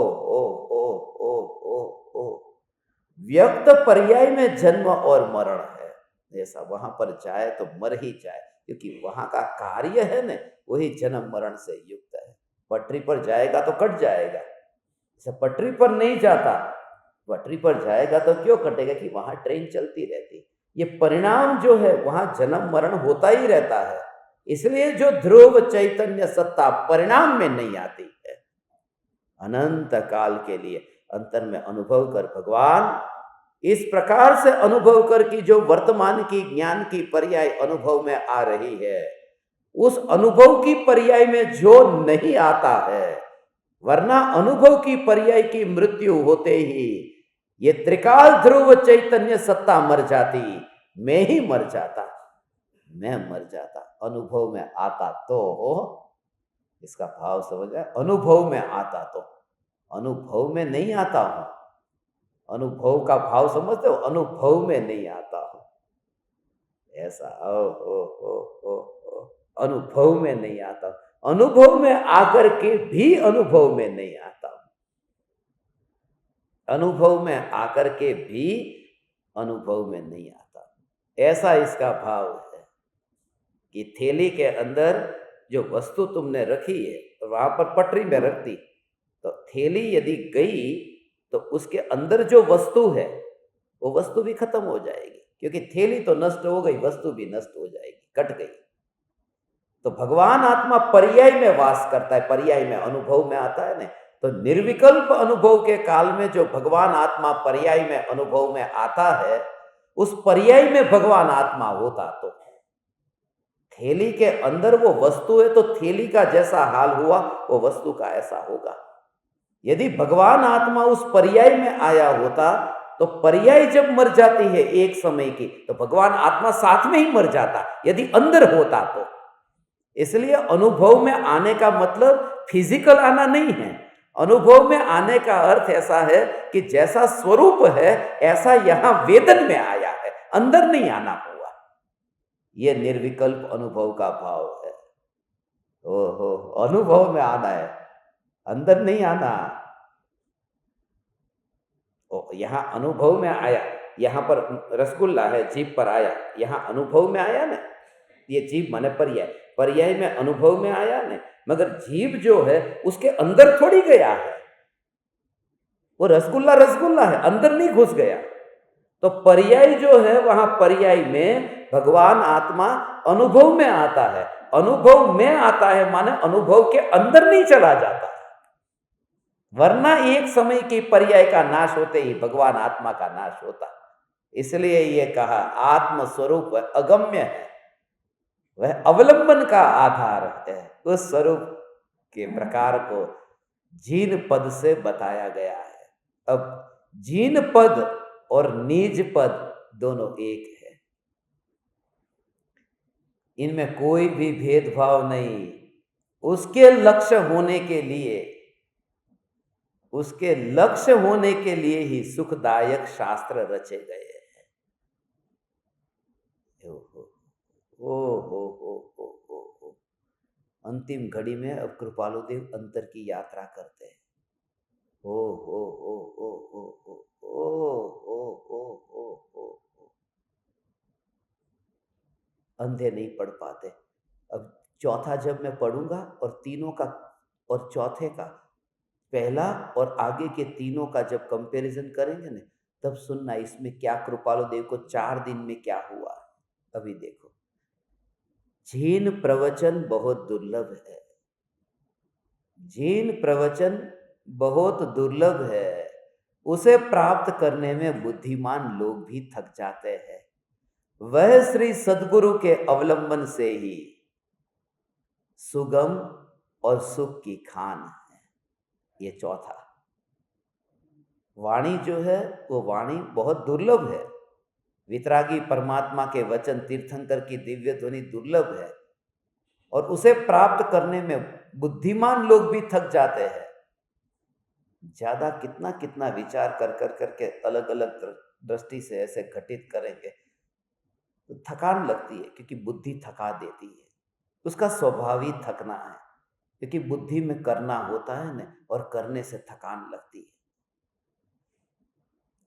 व्यक्त पर्याय में जन्म और मरण है। ऐसा वहां पर जाए तो मर ही जाए, क्योंकि वहां का कार्य है ना, वही जन्म मरण से युक्त है। पटरी पर जाएगा तो कट जाएगा, जैसे पटरी पर नहीं जाता, पटरी पर जाएगा तो क्यों कटेगा, कि वहां ट्रेन चलती रहती। ये परिणाम जो है वहां जन्म मरण होता ही रहता है। इसलिए जो ध्रुव चैतन्य सत्ता परिणाम में नहीं आती है, अनंत काल के लिए अंतर में अनुभव कर भगवान इस प्रकार से अनुभव कर कि जो वर्तमान की ज्ञान की पर्याय अनुभव में आ रही है, उस अनुभव की पर्याय में जो नहीं आता है, वरना अनुभव की पर्याय की मृत्यु होते ही ये त्रिकाल ध्रुव चैतन्य सत्ता मर जाती, मैं ही मर जाता, मैं मर जाता। अनुभव में आता तो हो, इसका भाव समझ आए, अनुभव में आता तो, अनुभव में नहीं आता हूं, अनुभव का भाव समझते हो, अनुभव में नहीं आता हूं, ऐसा अनुभव में नहीं आता, अनुभव में आकर के भी अनुभव में नहीं आता हूं, अनुभव में आकर के भी अनुभव में नहीं आता। ऐसा इसका भाव है कि थैली के अंदर जो वस्तु तुमने रखी है, वहां पर पटरी में रख दी, तो थैली यदि गई तो उसके अंदर जो वस्तु है वो वस्तु भी खत्म हो जाएगी, क्योंकि थैली तो नष्ट हो गई, वस्तु भी नष्ट हो जाएगी, कट गई। तो भगवान आत्मा पर्याय में वास करता है, पर्याय में अनुभव में आता है ना, तो निर्विकल्प अनुभव के काल में जो भगवान आत्मा पर्याय में अनुभव में आता है, उस पर्याय में भगवान आत्मा होता तो थैली के अंदर वो वस्तु है तो थैली का जैसा हाल हुआ वो वस्तु का ऐसा होगा। यदि भगवान आत्मा उस पर्याय में आया होता तो पर्याय जब मर जाती है एक समय की तो भगवान आत्मा साथ में ही मर जाता, यदि अंदर होता तो। इसलिए अनुभव में आने का मतलब फिजिकल आना नहीं है। अनुभव में आने का अर्थ ऐसा है कि जैसा स्वरूप है ऐसा यहां वेदन में आया है, अंदर नहीं आना हुआ। यह निर्विकल्प अनुभव का भाव है। ओहो, अनुभव में आना है, अंदर नहीं आना। यहां अनुभव में आया, यहां पर रसगुल्ला है, जीभ पर आया, यहां अनुभव में आया ना। ये जीभ माने पर्याय, पर्याय में अनुभव में आया ना, मगर जीभ जो है उसके अंदर थोड़ी गया है। वो रसगुल्ला रसगुल्ला है, अंदर नहीं घुस गया। तो पर्याय जो है वहां पर्याय में भगवान आत्मा अनुभव में आता है। अनुभव में आता है माने अनुभव के अंदर नहीं चला जाता, वरना एक समय की पर्याय का नाश होते ही भगवान आत्मा का नाश होता। इसलिए यह कहा आत्म स्वरूप अगम्य है, वह अवलंबन का आधार है। उस स्वरूप के प्रकार को जीन पद से बताया गया है। अब जीन पद और निज पद दोनों एक है, इनमें कोई भी भेदभाव नहीं। उसके लक्ष्य होने के लिए, उसके लक्ष्य होने के लिए ही सुखदायक शास्त्र रचे गए हैं। ओ हो। अंतिम घड़ी में अब कृपालु देव अंतर की यात्रा करते हैं। ओ हो हो हो हो हो हो हो हो हो हो। अंधे नहीं पढ़ पाते। अब चौथा जब मैं पढ़ूंगा और तीनों का और चौथे का, पहला और आगे के तीनों का जब कंपैरिजन करेंगे ना, तब सुनना इसमें क्या कृपालु देव को 4 दिन में क्या हुआ। अभी देखो, जीन प्रवचन बहुत दुर्लभ है, जीन प्रवचन बहुत दुर्लभ है। उसे प्राप्त करने में बुद्धिमान लोग भी थक जाते हैं। वह श्री सद्गुरु के अवलंबन से ही सुगम और सुख की खान है। ये चौथा वाणी जो है वो वाणी बहुत दुर्लभ है। वितरागी परमात्मा के वचन, तीर्थंकर की दिव्य ध्वनि दुर्लभ है, और उसे प्राप्त करने में बुद्धिमान लोग भी थक जाते हैं। ज्यादा कितना कितना विचार कर कर करके अलग अलग दृष्टि से ऐसे घटित करेंगे तो थकान लगती है, क्योंकि बुद्धि थका देती है। उसका स्वभाव ही थकना है, क्योंकि बुद्धि में करना होता है ना, और करने से थकान लगती है।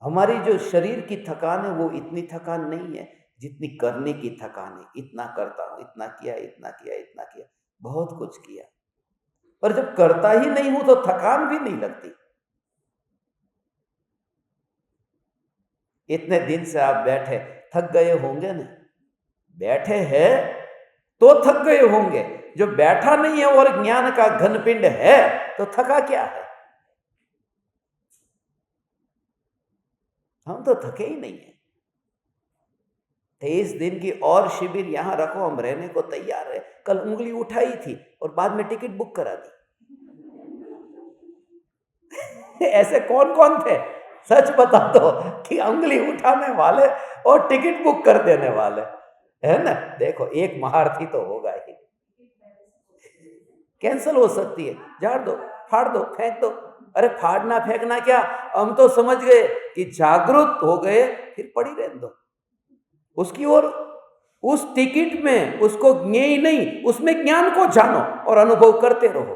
हमारी जो शरीर की थकान है वो इतनी थकान नहीं है जितनी करने की थकान है। इतना करता हूं, इतना किया, इतना किया, इतना किया, बहुत कुछ किया, पर जब करता ही नहीं हूं तो थकान भी नहीं लगती। इतने दिन से आप बैठे थक गए होंगे ना, बैठे हैं तो थक गए होंगे। जो बैठा नहीं है और ज्ञान का घनपिंड है तो थका क्या है? हम तो थके ही नहीं है। 23 दिन की और शिविर यहां रखो, हम रहने को तैयार है। कल उंगली उठाई थी और बाद में टिकट बुक करा दी। ऐसे कौन कौन थे सच बता दो कि उंगली उठाने वाले और टिकट बुक कर देने वाले, है ना? देखो, एक महारथी तो होगा ही। कैंसिल हो सकती है, झाड़ दो, फाड़ दो, फेंक दो। अरे फाड़ना फेंकना क्या, हम तो समझ गए कि जागरूक हो गए, फिर पड़ी रहने दो उसकी ओर। उस टिकट में उसको ज्ञेय नहीं, उसमें ज्ञान को जानो और अनुभव करते रहो।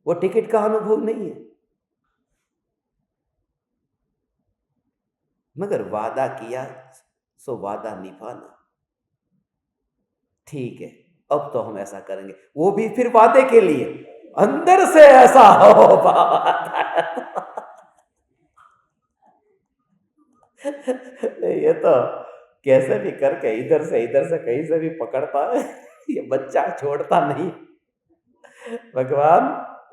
वो टिकट का अनुभव नहीं है। मगर वादा किया सो वादा निभाना। ठीक है, अब तो हम ऐसा करेंगे, वो भी फिर वादे के लिए, अंदर से ऐसा हो ये तो कैसे भी करके इधर से कहीं से भी पकड़ता है। ये बच्चा छोड़ता नहीं। भगवान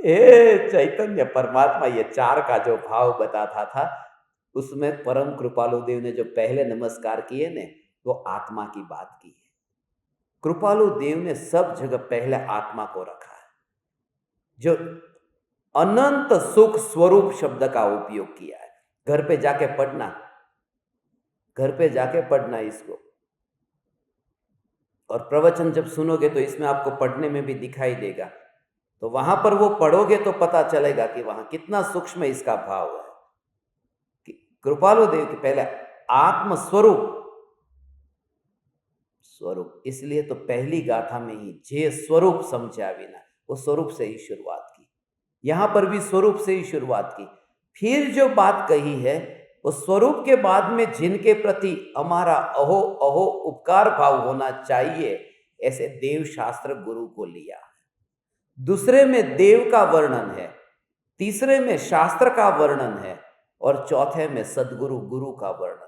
ए चैतन्य परमात्मा ये 4 का जो भाव बताता था, उसमें परम कृपालु देव ने जो पहले नमस्कार किए ने, तो आत्मा की बात की है। कृपालु देव ने सब जगह पहले आत्मा को रखा है, जो अनंत सुख स्वरूप शब्द का उपयोग किया है। घर पे जाके पढ़ना, घर पे जाके पढ़ना इसको, और प्रवचन जब सुनोगे तो इसमें आपको पढ़ने में भी दिखाई देगा। तो वहां पर वो पढ़ोगे तो पता चलेगा कि वहां कितना सूक्ष्म इसका भाव है कि कृपालु देव के पहले आत्म स्वरूप स्वरूप, इसलिए तो पहली गाथा में ही जे स्वरूप समझा बिना, वो स्वरूप से ही शुरुआत की। यहां पर भी स्वरूप से ही शुरुआत की। फिर जो बात कही है वो स्वरूप के बाद में जिनके प्रति हमारा अहो अहो उपकार भाव होना चाहिए, ऐसे देव शास्त्र गुरु को लिया। दूसरे में देव का वर्णन है, तीसरे में शास्त्र का वर्णन है, और चौथे में सदगुरु गुरु का वर्णन।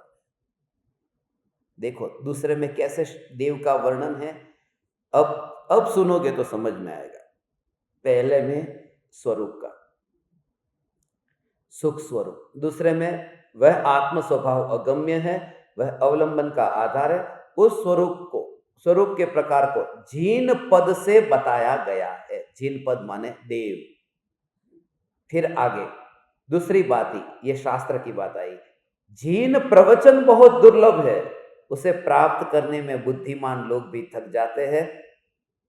देखो दूसरे में कैसे देव का वर्णन है, अब सुनोगे तो समझ में आएगा। पहले में स्वरूप का सुख स्वरूप, दूसरे में वह आत्म स्वभाव अगम्य है, वह अवलंबन का आधार है। उस स्वरूप के प्रकार को जीन पद से बताया गया है। जीन पद माने देव। फिर आगे दूसरी बात ही, ये शास्त्र की बात आई, जीन प्रवचन बहुत दुर्लभ है, उसे प्राप्त करने में बुद्धिमान लोग भी थक जाते हैं।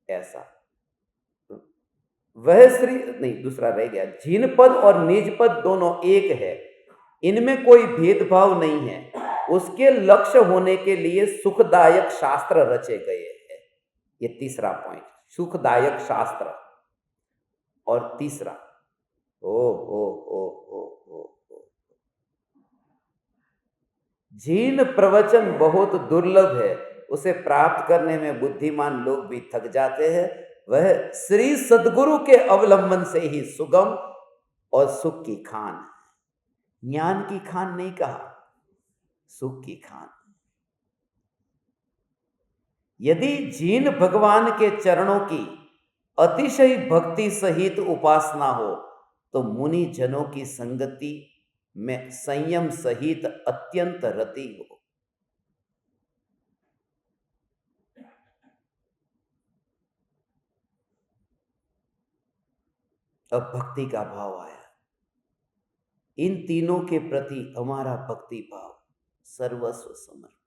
ऐसा वह श्री नहीं, दूसरा रह गया। जीन पद और निज पद दोनों एक है, इनमें कोई भेदभाव नहीं है। उसके लक्ष्य होने के लिए सुखदायक शास्त्र रचे गए हैं। ये तीसरा पॉइंट, सुखदायक शास्त्र। और तीसरा, ओ ओ ओ ओ ओ ओ जीन प्रवचन बहुत दुर्लभ है, उसे प्राप्त करने में बुद्धिमान लोग भी थक जाते हैं। वह श्री सद्गुरु के अवलंबन से ही सुगम और सुख की खान है। ज्ञान की खान नहीं कहा, सुख की खान। यदि जिन भगवान के चरणों की अतिशय भक्ति सहित उपासना हो तो मुनि जनों की संगति में संयम सहित अत्यंत रति हो। अब भक्ति का भाव आया। इन तीनों के प्रति हमारा भक्ति भाव, सर्वस्व समर्पण।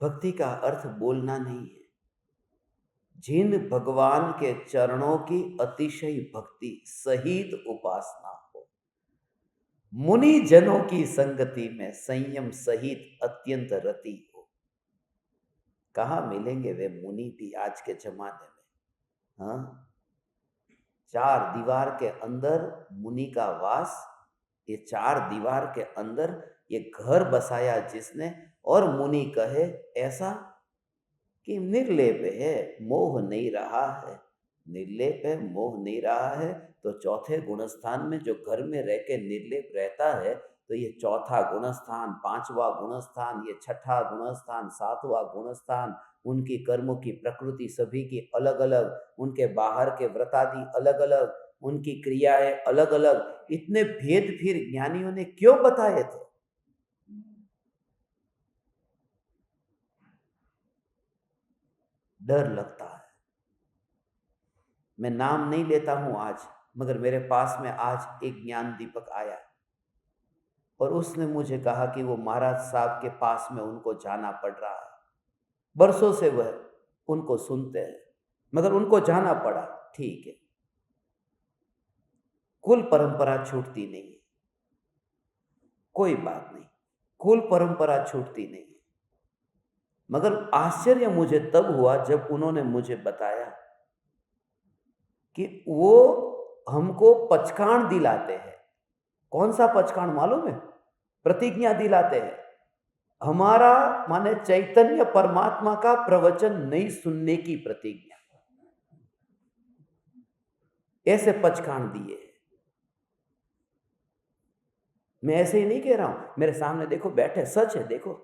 भक्ति का अर्थ बोलना नहीं है। जिन भगवान के चरणों की अतिशय भक्ति सहित उपासना हो, मुनि जनों की संगति में संयम सहित अत्यंत रति हो। कहाँ मिलेंगे वे मुनि भी आज के जमाने में? हाँ, चार दीवार के अंदर मुनि का वास, ये चार दीवार के अंदर ये घर बसाया जिसने, और मुनि कहे ऐसा कि निर्लेप है, मोह नहीं रहा है। निर्लेप है, मोह नहीं रहा है, तो चौथे गुणस्थान में जो घर में रह के निर्लेप रहता है, तो ये चौथा गुणस्थान, पांचवा गुणस्थान, ये छठा गुणस्थान, सातवां गुणस्थान, उनकी कर्मों की प्रकृति सभी की अलग अलग, उनके बाहर के व्रतादि अलग अलग, उनकी क्रियाएं अलग अलग। इतने भेद फिर ज्ञानियों ने क्यों बताए थे? डर लगता है। मैं नाम नहीं लेता हूं आज, मगर मेरे पास में आज एक ज्ञान दीपक आया और उसने मुझे कहा कि वो महाराज साहब के पास में उनको जाना पड़ रहा है। बरसों से वह उनको सुनते हैं, मगर उनको जाना पड़ा। ठीक है, कुल परंपरा छूटती नहीं है, कोई बात नहीं, कुल परंपरा छूटती नहीं है। मगर आश्चर्य मुझे तब हुआ जब उन्होंने मुझे बताया कि वो हमको पचकान दिलाते हैं। कौन सा पचकान मालूम है? प्रतिज्ञा दिलाते हैं। हमारा माने चैतन्य परमात्मा का प्रवचन नहीं सुनने की प्रतिज्ञा, ऐसे पचकान दिए। मैं ऐसे ही नहीं कह रहा हूं, मेरे सामने देखो बैठे, सच है। देखो,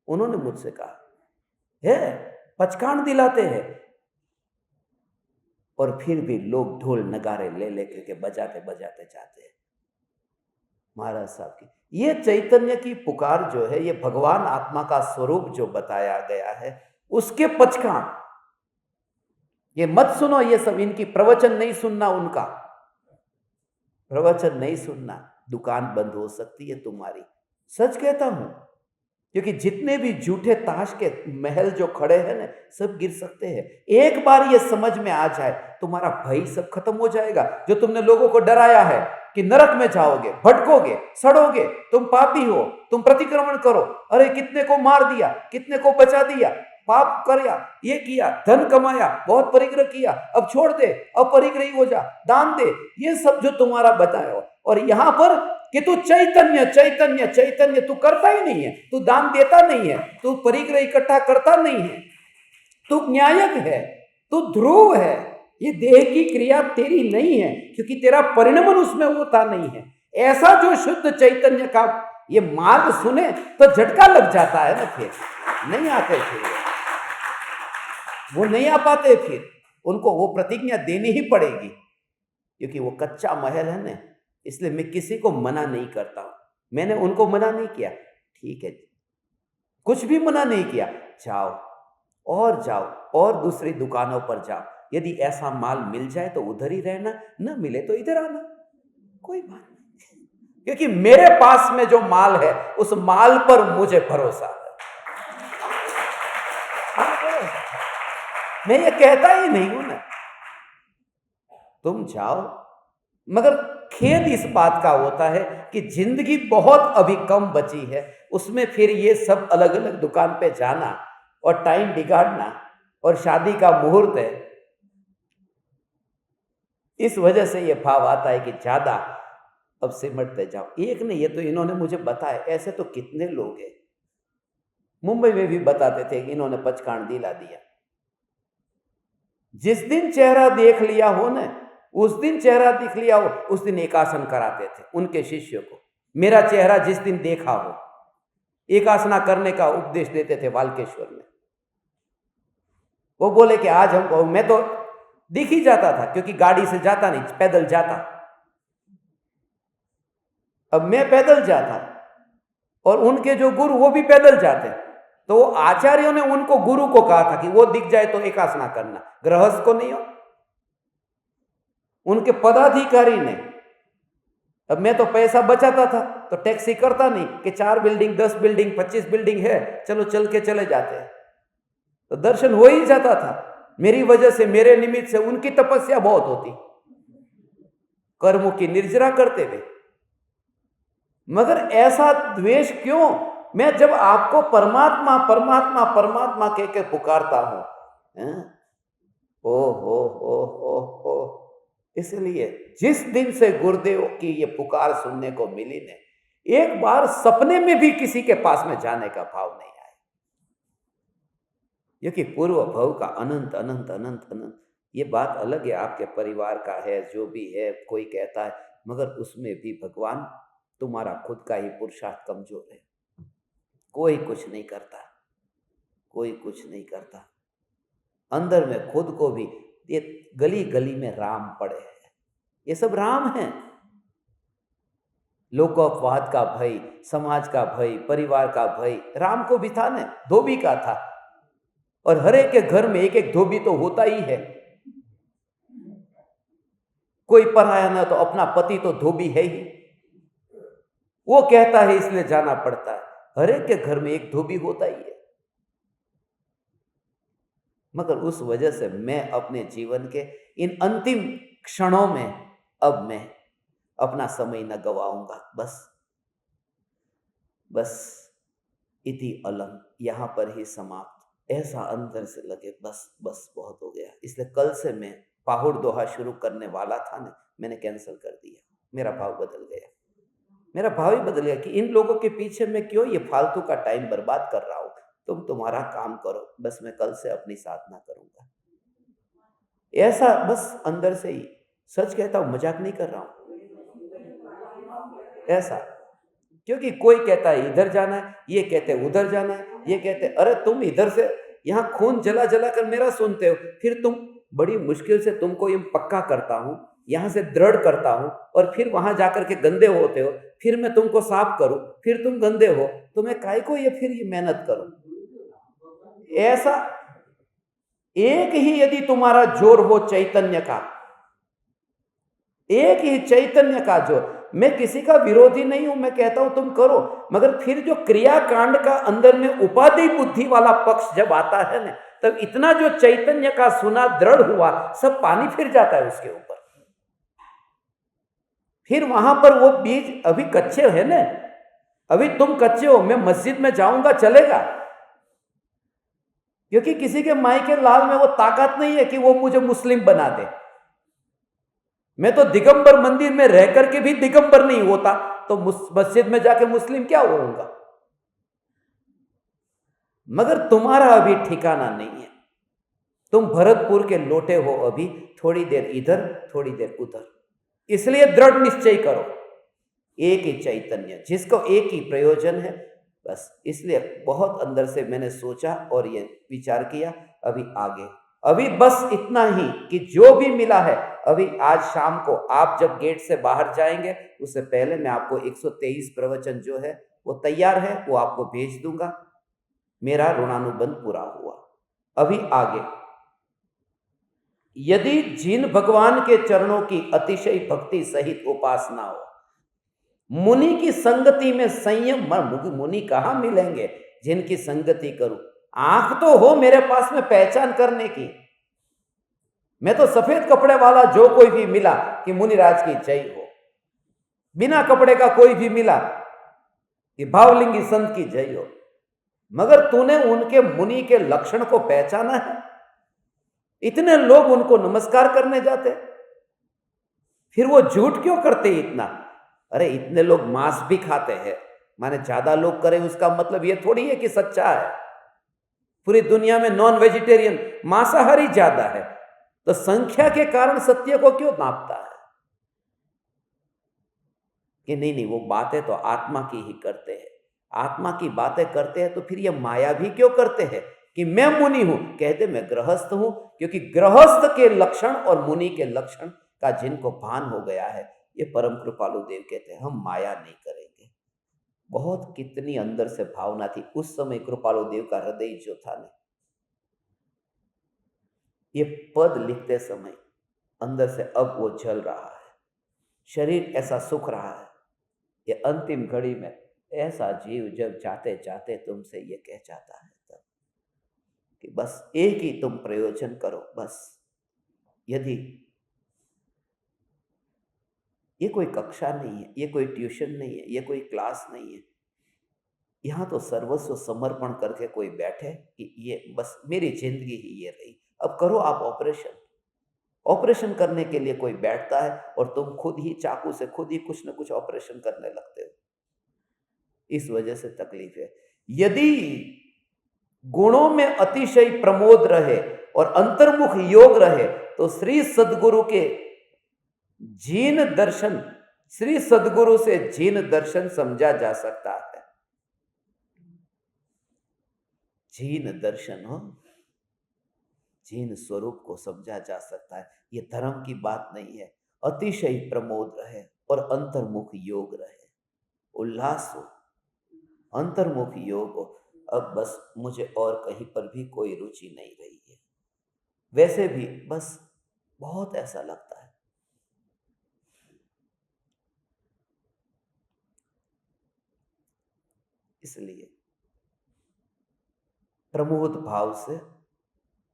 उन्होंने मुझसे कहा है, पचकान दिलाते हैं। और फिर भी लोग ढोल नगारे ले लेकर के बजाते बजाते जाते हैं। महाराज साहब की ये चैतन्य की पुकार जो है, ये भगवान आत्मा का स्वरूप जो बताया गया है, उसके पचकान ये मत सुनो, ये सब इनकी प्रवचन नहीं सुनना, उनका प्रवचन नहीं सुनना, दुकान बंद हो सकती है तुम्हारी। सच कहता हूं, क्योंकि जितने भी झूठे ताश के महल जो खड़े हैं ना, सब गिर सकते हैं। एक बार ये समझ में आ जाए, तुम्हारा भय सब खत्म हो जाएगा। जो तुमने लोगों को डराया है कि नरक में जाओगे, भटकोगे, सड़ोगे, तुम पापी हो, तुम प्रतिक्रमण करो, अरे कितने को मार दिया, कितने को बचा दिया, पाप करया, ये किया, धन कमाया, बहुत परिग्रह किया, अब छोड़ दे, अब परिग्रही हो जा, दान दे, ये सब जो तुम्हारा बताया हो। और यहां पर कि तू चैतन्य चैतन्य चैतन्य, तू करता ही नहीं है, तू दान देता नहीं है, तू परिग्रह इकट्ठा करता नहीं है, तू न्यायक है, तू ध्रुव है। ये देह की क्रिया तेरी नहीं है, क्योंकि तेरा परिणमन उसमें होता नहीं है। ऐसा जो शुद्ध चैतन्य का ये मार्ग सुने तो झटका लग जाता है ना, फिर नहीं आते, फिर वो नहीं आ पाते, फिर उनको वो प्रतिज्ञा देनी ही पड़ेगी, क्योंकि वो कच्चा महल है ना। इसलिए मैं किसी को मना नहीं करता हूं। मैंने उनको मना नहीं किया, ठीक है, कुछ भी मना नहीं किया, जाओ और जाओ और दूसरी दुकानों पर जाओ, यदि ऐसा माल मिल जाए तो उधर ही रहना, न मिले तो इधर आना, कोई बात नहीं, क्योंकि मेरे पास में जो माल है उस माल पर मुझे भरोसा है। मैं ये कहता ही नहीं हूं ना, तुम जाओ। मगर खेद इस बात का होता है कि जिंदगी बहुत अभी कम बची है, उसमें फिर ये सब अलग अलग दुकान पे जाना और टाइम बिगाड़ना, और शादी का मुहूर्त है, इस वजह से ये भाव आता है कि ज्यादा अब सिमटते जाओ। एक नहीं, ये तो इन्होंने मुझे बताया, ऐसे तो कितने लोग हैं। मुंबई में भी बताते थे कि इन्होंने पचकान दिला दिया। जिस दिन चेहरा देख लिया हो ना, उस दिन चेहरा दिख लिया हो, उस दिन एकासन कराते थे उनके शिष्यों को। मेरा चेहरा जिस दिन देखा हो, एकासना करने का उपदेश देते थे वाल्केश्वर में। वो बोले कि आज हमको, मैं तो दिख ही जाता था, क्योंकि गाड़ी से जाता नहीं, पैदल जाता। अब मैं पैदल जाता और उनके जो गुरु वो भी पैदल जाते, तो आचार्यों ने उनको, गुरु को कहा था कि वो दिख जाए तो एकासना करना, गृहस्थ को नहीं हो। उनके पदाधिकारी ने, अब मैं तो पैसा बचाता था तो टैक्सी करता नहीं कि 4 बिल्डिंग 10 बिल्डिंग 25 बिल्डिंग है, चलो चल के चले जाते हैं, तो दर्शन हो ही जाता था। मेरी वजह से, मेरे निमित्त से उनकी तपस्या बहुत होती, कर्मों की निर्जरा करते हुए। मगर ऐसा द्वेष क्यों? मैं जब आपको परमात्मा परमात्मा परमात्मा कह के पुकारता हूं, ओ हो, इसलिए जिस दिन से गुरुदेव की ये पुकार सुनने को मिली ने, एक बार सपने में भी किसी के पास में जाने का भाव नहीं आया, क्योंकि पूर्व भव का अनंत अनंत अनंत अनंत, ये बात अलग है, आपके परिवार का है, जो भी है, कोई कहता है, मगर उसमें भी भगवान, तुम्हारा खुद का ही पुरुषार्थ कमजोर है। कोई कुछ नहीं करता, कोई कुछ नहीं करता। अंदर में खुद को भी, ये गली गली में राम पड़े हैं, ये सब राम हैं। लोकोपवाद का भय, समाज का भय, परिवार का भय, राम को भी था न, धोबी का था। और हर एक के घर में एक एक धोबी तो होता ही है, कोई पराया ना तो अपना पति तो धोबी है ही। वो कहता है इसलिए जाना पड़ता है, हर एक के घर में एक धोबी होता ही है। मगर उस वजह से मैं अपने जीवन के इन अंतिम क्षणों में अब मैं अपना समय न गवाऊंगा। बस इति अलम, यहां पर ही समाप्त। ऐसा अंदर से लगे बस बहुत हो गया। इसलिए कल से मैं पाहुड़ दोहा शुरू करने वाला था ना, मैंने कैंसिल कर दिया। मेरा भाव बदल गया, मेरा भाव ही बदल गया कि इन लोगों के पीछे मैं क्यों ये फालतू का टाइम बर्बाद कर रहा हूं। तुम तुम्हारा काम करो, बस मैं कल से अपनी साधना करूंगा। ऐसा बस अंदर से ही, सच कहता हूं, मजाक नहीं कर रहा हूं, ऐसा। क्योंकि कोई कहता है इधर जाना है, ये कहते उधर जाना है, ये कहते अरे तुम इधर से यहां खून जला जला कर मेरा सुनते हो, फिर तुम बड़ी मुश्किल से तुमको ये पक्का करता हूं, यहां से दृढ़ करता हूं, और फिर वहां जाकर के गंदे होते हो, फिर मैं तुमको साफ करूं, फिर तुम गंदे हो, तो मैं काय को ये फिर ये मेहनत करूं? ऐसा एक ही यदि तुम्हारा जोर हो चैतन्य का, एक ही चैतन्य का जोर, मैं किसी का विरोधी नहीं हूं, मैं कहता हूं तुम करो, मगर फिर जो क्रियाकांड का अंदर में उपाधि बुद्धि वाला पक्ष जब आता है ना, तब इतना जो चैतन्य का सुना दृढ़ हुआ, सब पानी फिर जाता है उसके ऊपर। फिर वहां पर वो बीज अभी कच्चे है ना, अभी तुम कच्चे हो, मैं मस्जिद में जाऊंगा चलेगा, क्योंकि किसी के मायके लाल में वो ताकत नहीं है कि वो मुझे मुस्लिम बना दे। मैं तो दिगंबर मंदिर में रह करके भी दिगंबर नहीं होता, तो मस्जिद में जाके मुस्लिम क्या होऊंगा? मगर तुम्हारा अभी ठिकाना नहीं है, तुम भरतपुर के लोटे हो अभी, थोड़ी देर इधर थोड़ी देर उधर, इसलिए दृढ़ निश्चय करो, एक ही चैतन्य जिसको एक ही प्रयोजन है, बस। इसलिए बहुत अंदर से मैंने सोचा और ये विचार किया, अभी आगे, अभी बस इतना ही कि जो भी मिला है, अभी आज शाम को आप जब गेट से बाहर जाएंगे, उससे पहले मैं आपको 123 प्रवचन जो है वो तैयार है, वो आपको भेज दूंगा। मेरा ऋणानुबंध पूरा हुआ। अभी आगे, यदि जिन भगवान के चरणों की अतिशय भक्ति सहित उपासना हो, मुनि की संगति में संयम, मुनि कहां मिलेंगे जिनकी संगति करूं? आंख तो हो मेरे पास में पहचान करने की, मैं तो सफेद कपड़े वाला जो कोई भी मिला कि मुनिराज की जय हो, बिना कपड़े का कोई भी मिला कि भावलिंगी संत की जय हो, मगर तूने उनके मुनि के लक्षण को पहचाना है? इतने लोग उनको नमस्कार करने जाते, फिर वो झूठ क्यों करते इतना? अरे इतने लोग मांस भी खाते हैं, माने ज्यादा लोग करें उसका मतलब ये थोड़ी है कि सच्चा है। पूरी दुनिया में नॉन वेजिटेरियन मांसाहारी ज्यादा है, तो संख्या के कारण सत्य को क्यों नापता है कि नहीं नहीं वो बातें तो आत्मा की ही करते हैं, आत्मा की बातें करते हैं, तो फिर ये माया भी क्यों करते हैं कि मैं मुनि हूं? कहते मैं गृहस्थ हूं, क्योंकि गृहस्थ के लक्षण और मुनि के लक्षण का जिनको भान हो गया है, ये परम कृपालु देव कहते हैं हम माया नहीं करेंगे। बहुत कितनी अंदर से भावना थी उस समय कृपालु देव का हृदय जो था ना, ये पद लिखते समय अंदर से अब वो जल रहा है, शरीर ऐसा सुख रहा है, ये अंतिम घड़ी में ऐसा जीव जब जाते जाते तुमसे ये कह जाता है तब कि बस एक ही तुम प्रयोजन करो, बस। यदि ये कोई कक्षा नहीं है, ये कोई ट्यूशन नहीं है, ये कोई क्लास नहीं है, यहां तो सर्वस्व समर्पण करके कोई बैठे कि ये बस मेरी जिंदगी ही ये रही, अब करो आप ऑपरेशन। ऑपरेशन करने के लिए कोई बैठता है और तुम खुद ही चाकू से खुद ही कुछ न कुछ ऑपरेशन करने लगते हो, इस वजह से तकलीफ है। यदि गुणों में अतिशय प्रमोद रहे और अंतर्मुख योग रहे, तो श्री सद्गुरु के जीन दर्शन, श्री सद्गुरु से जीन दर्शन समझा जा सकता है। जीन दर्शन हो, जीन स्वरूप को समझा जा सकता है। ये धर्म की बात नहीं है। अतिशय प्रमोद रहे और अंतर्मुख योग रहे, उल्लास हो, अंतर्मुख योग हो। अब बस मुझे और कहीं पर भी कोई रुचि नहीं रही है, वैसे भी बस बहुत ऐसा लगता है। इसलिए प्रमोद भाव से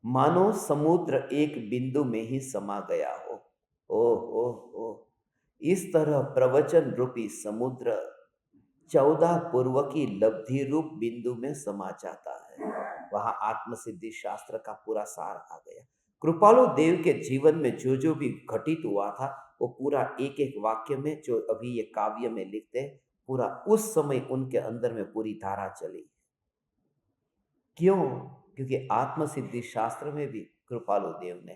मानो समुद्र एक बिंदु में ही समा गया हो। ओ इस तरह प्रवचन रूपी समुद्र 14 पूर्व की लब्धि रूप बिंदु में समा जाता है। वहां आत्मसिद्धि शास्त्र का पूरा सार आ गया। कृपालु देव के जीवन में जो जो भी घटित हुआ था, वो पूरा एक एक वाक्य में, जो अभी ये काव्य में लिखते हैं, पूरा उस समय उनके अंदर में पूरी धारा चली। क्यों? क्योंकि आत्मसिद्धि शास्त्र में भी कृपालु देव ने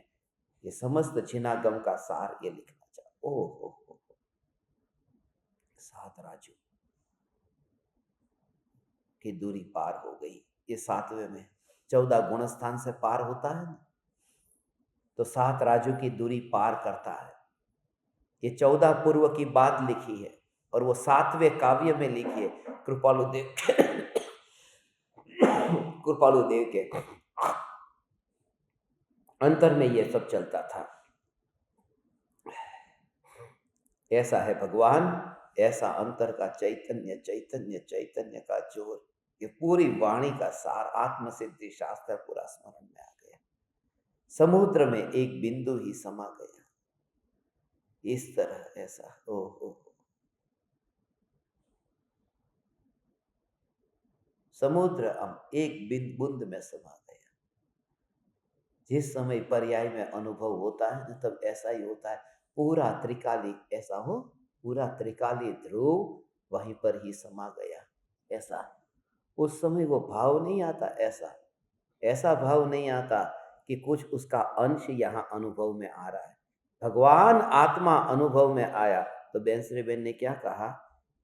ये समस्त जिनागम का सार ये लिखना चाहा। हो सात राजू की दूरी पार हो गई। ये 7वें में 14 गुणस्थान से पार होता है ना, तो 7 राजू की दूरी पार करता है। ये 14 पूर्व की बात लिखी है और वो 7वें काव्य में लिखी है कृपालु देव कृपालु देव के अंतर में ये सब चलता था। ऐसा है भगवान, ऐसा अंतर का चैतन्य, चैतन्य चैतन्य का जोर। ये पूरी वाणी का सार आत्मसिद्धि शास्त्र पूरा स्मरण में आ गया। समुद्र में एक बिंदु ही समा गया। इस तरह ऐसा ओ समुद्र अब एक बूंद में समा गया। जिस समय पर्याय में अनुभव होता है ना, तब ऐसा ही होता है। पूरा त्रिकाली ऐसा हो, पूरा त्रिकाली ध्रुव वहीं पर ही समा गया। ऐसा उस समय वो भाव नहीं आता, ऐसा भाव नहीं आता कि कुछ उसका अंश यहाँ अनुभव में आ रहा है। भगवान आत्मा अनुभव में आया तो बेन ने क्या कहा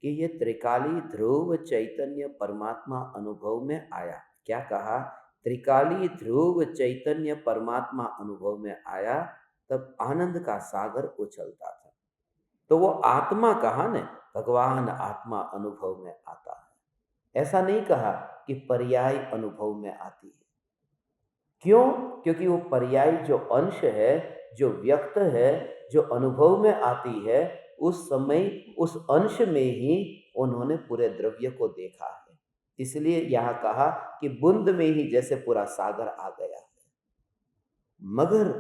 कि ये त्रिकाली ध्रुव चैतन्य परमात्मा अनुभव में आया। क्या कहा? त्रिकाली ध्रुव चैतन्य परमात्मा अनुभव में आया, तब आनंद का सागर उछलता था। तो वो आत्मा कहा न, भगवान आत्मा अनुभव में आता है। ऐसा नहीं कहा कि पर्याय अनुभव में आती है। क्यों? क्योंकि वो पर्याय जो अंश है, जो व्यक्त है, जो अनुभव में आती है, उस समय उस अंश में ही उन्होंने पूरे द्रव्य को देखा है। इसलिए यहां कहा कि बूंद में ही जैसे पूरा सागर आ गया है। मगर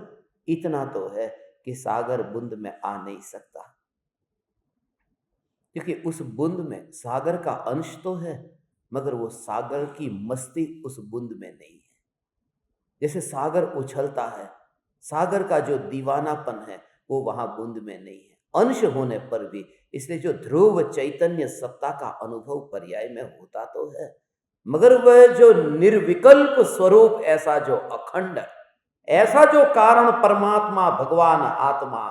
इतना तो है कि सागर बूंद में आ नहीं सकता, क्योंकि उस बूंद में सागर का अंश तो है, मगर वो सागर की मस्ती उस बूंद में नहीं है। जैसे सागर उछलता है, सागर का जो दीवानापन है वो वहां बूंद में नहीं है, अंश होने पर भी। इसलिए जो ध्रुव चैतन्य सत्ता का अनुभव पर्याय में होता तो है, मगर वह जो निर्विकल्प स्वरूप, ऐसा जो अखंड, ऐसा जो कारण परमात्मा भगवान आत्मा,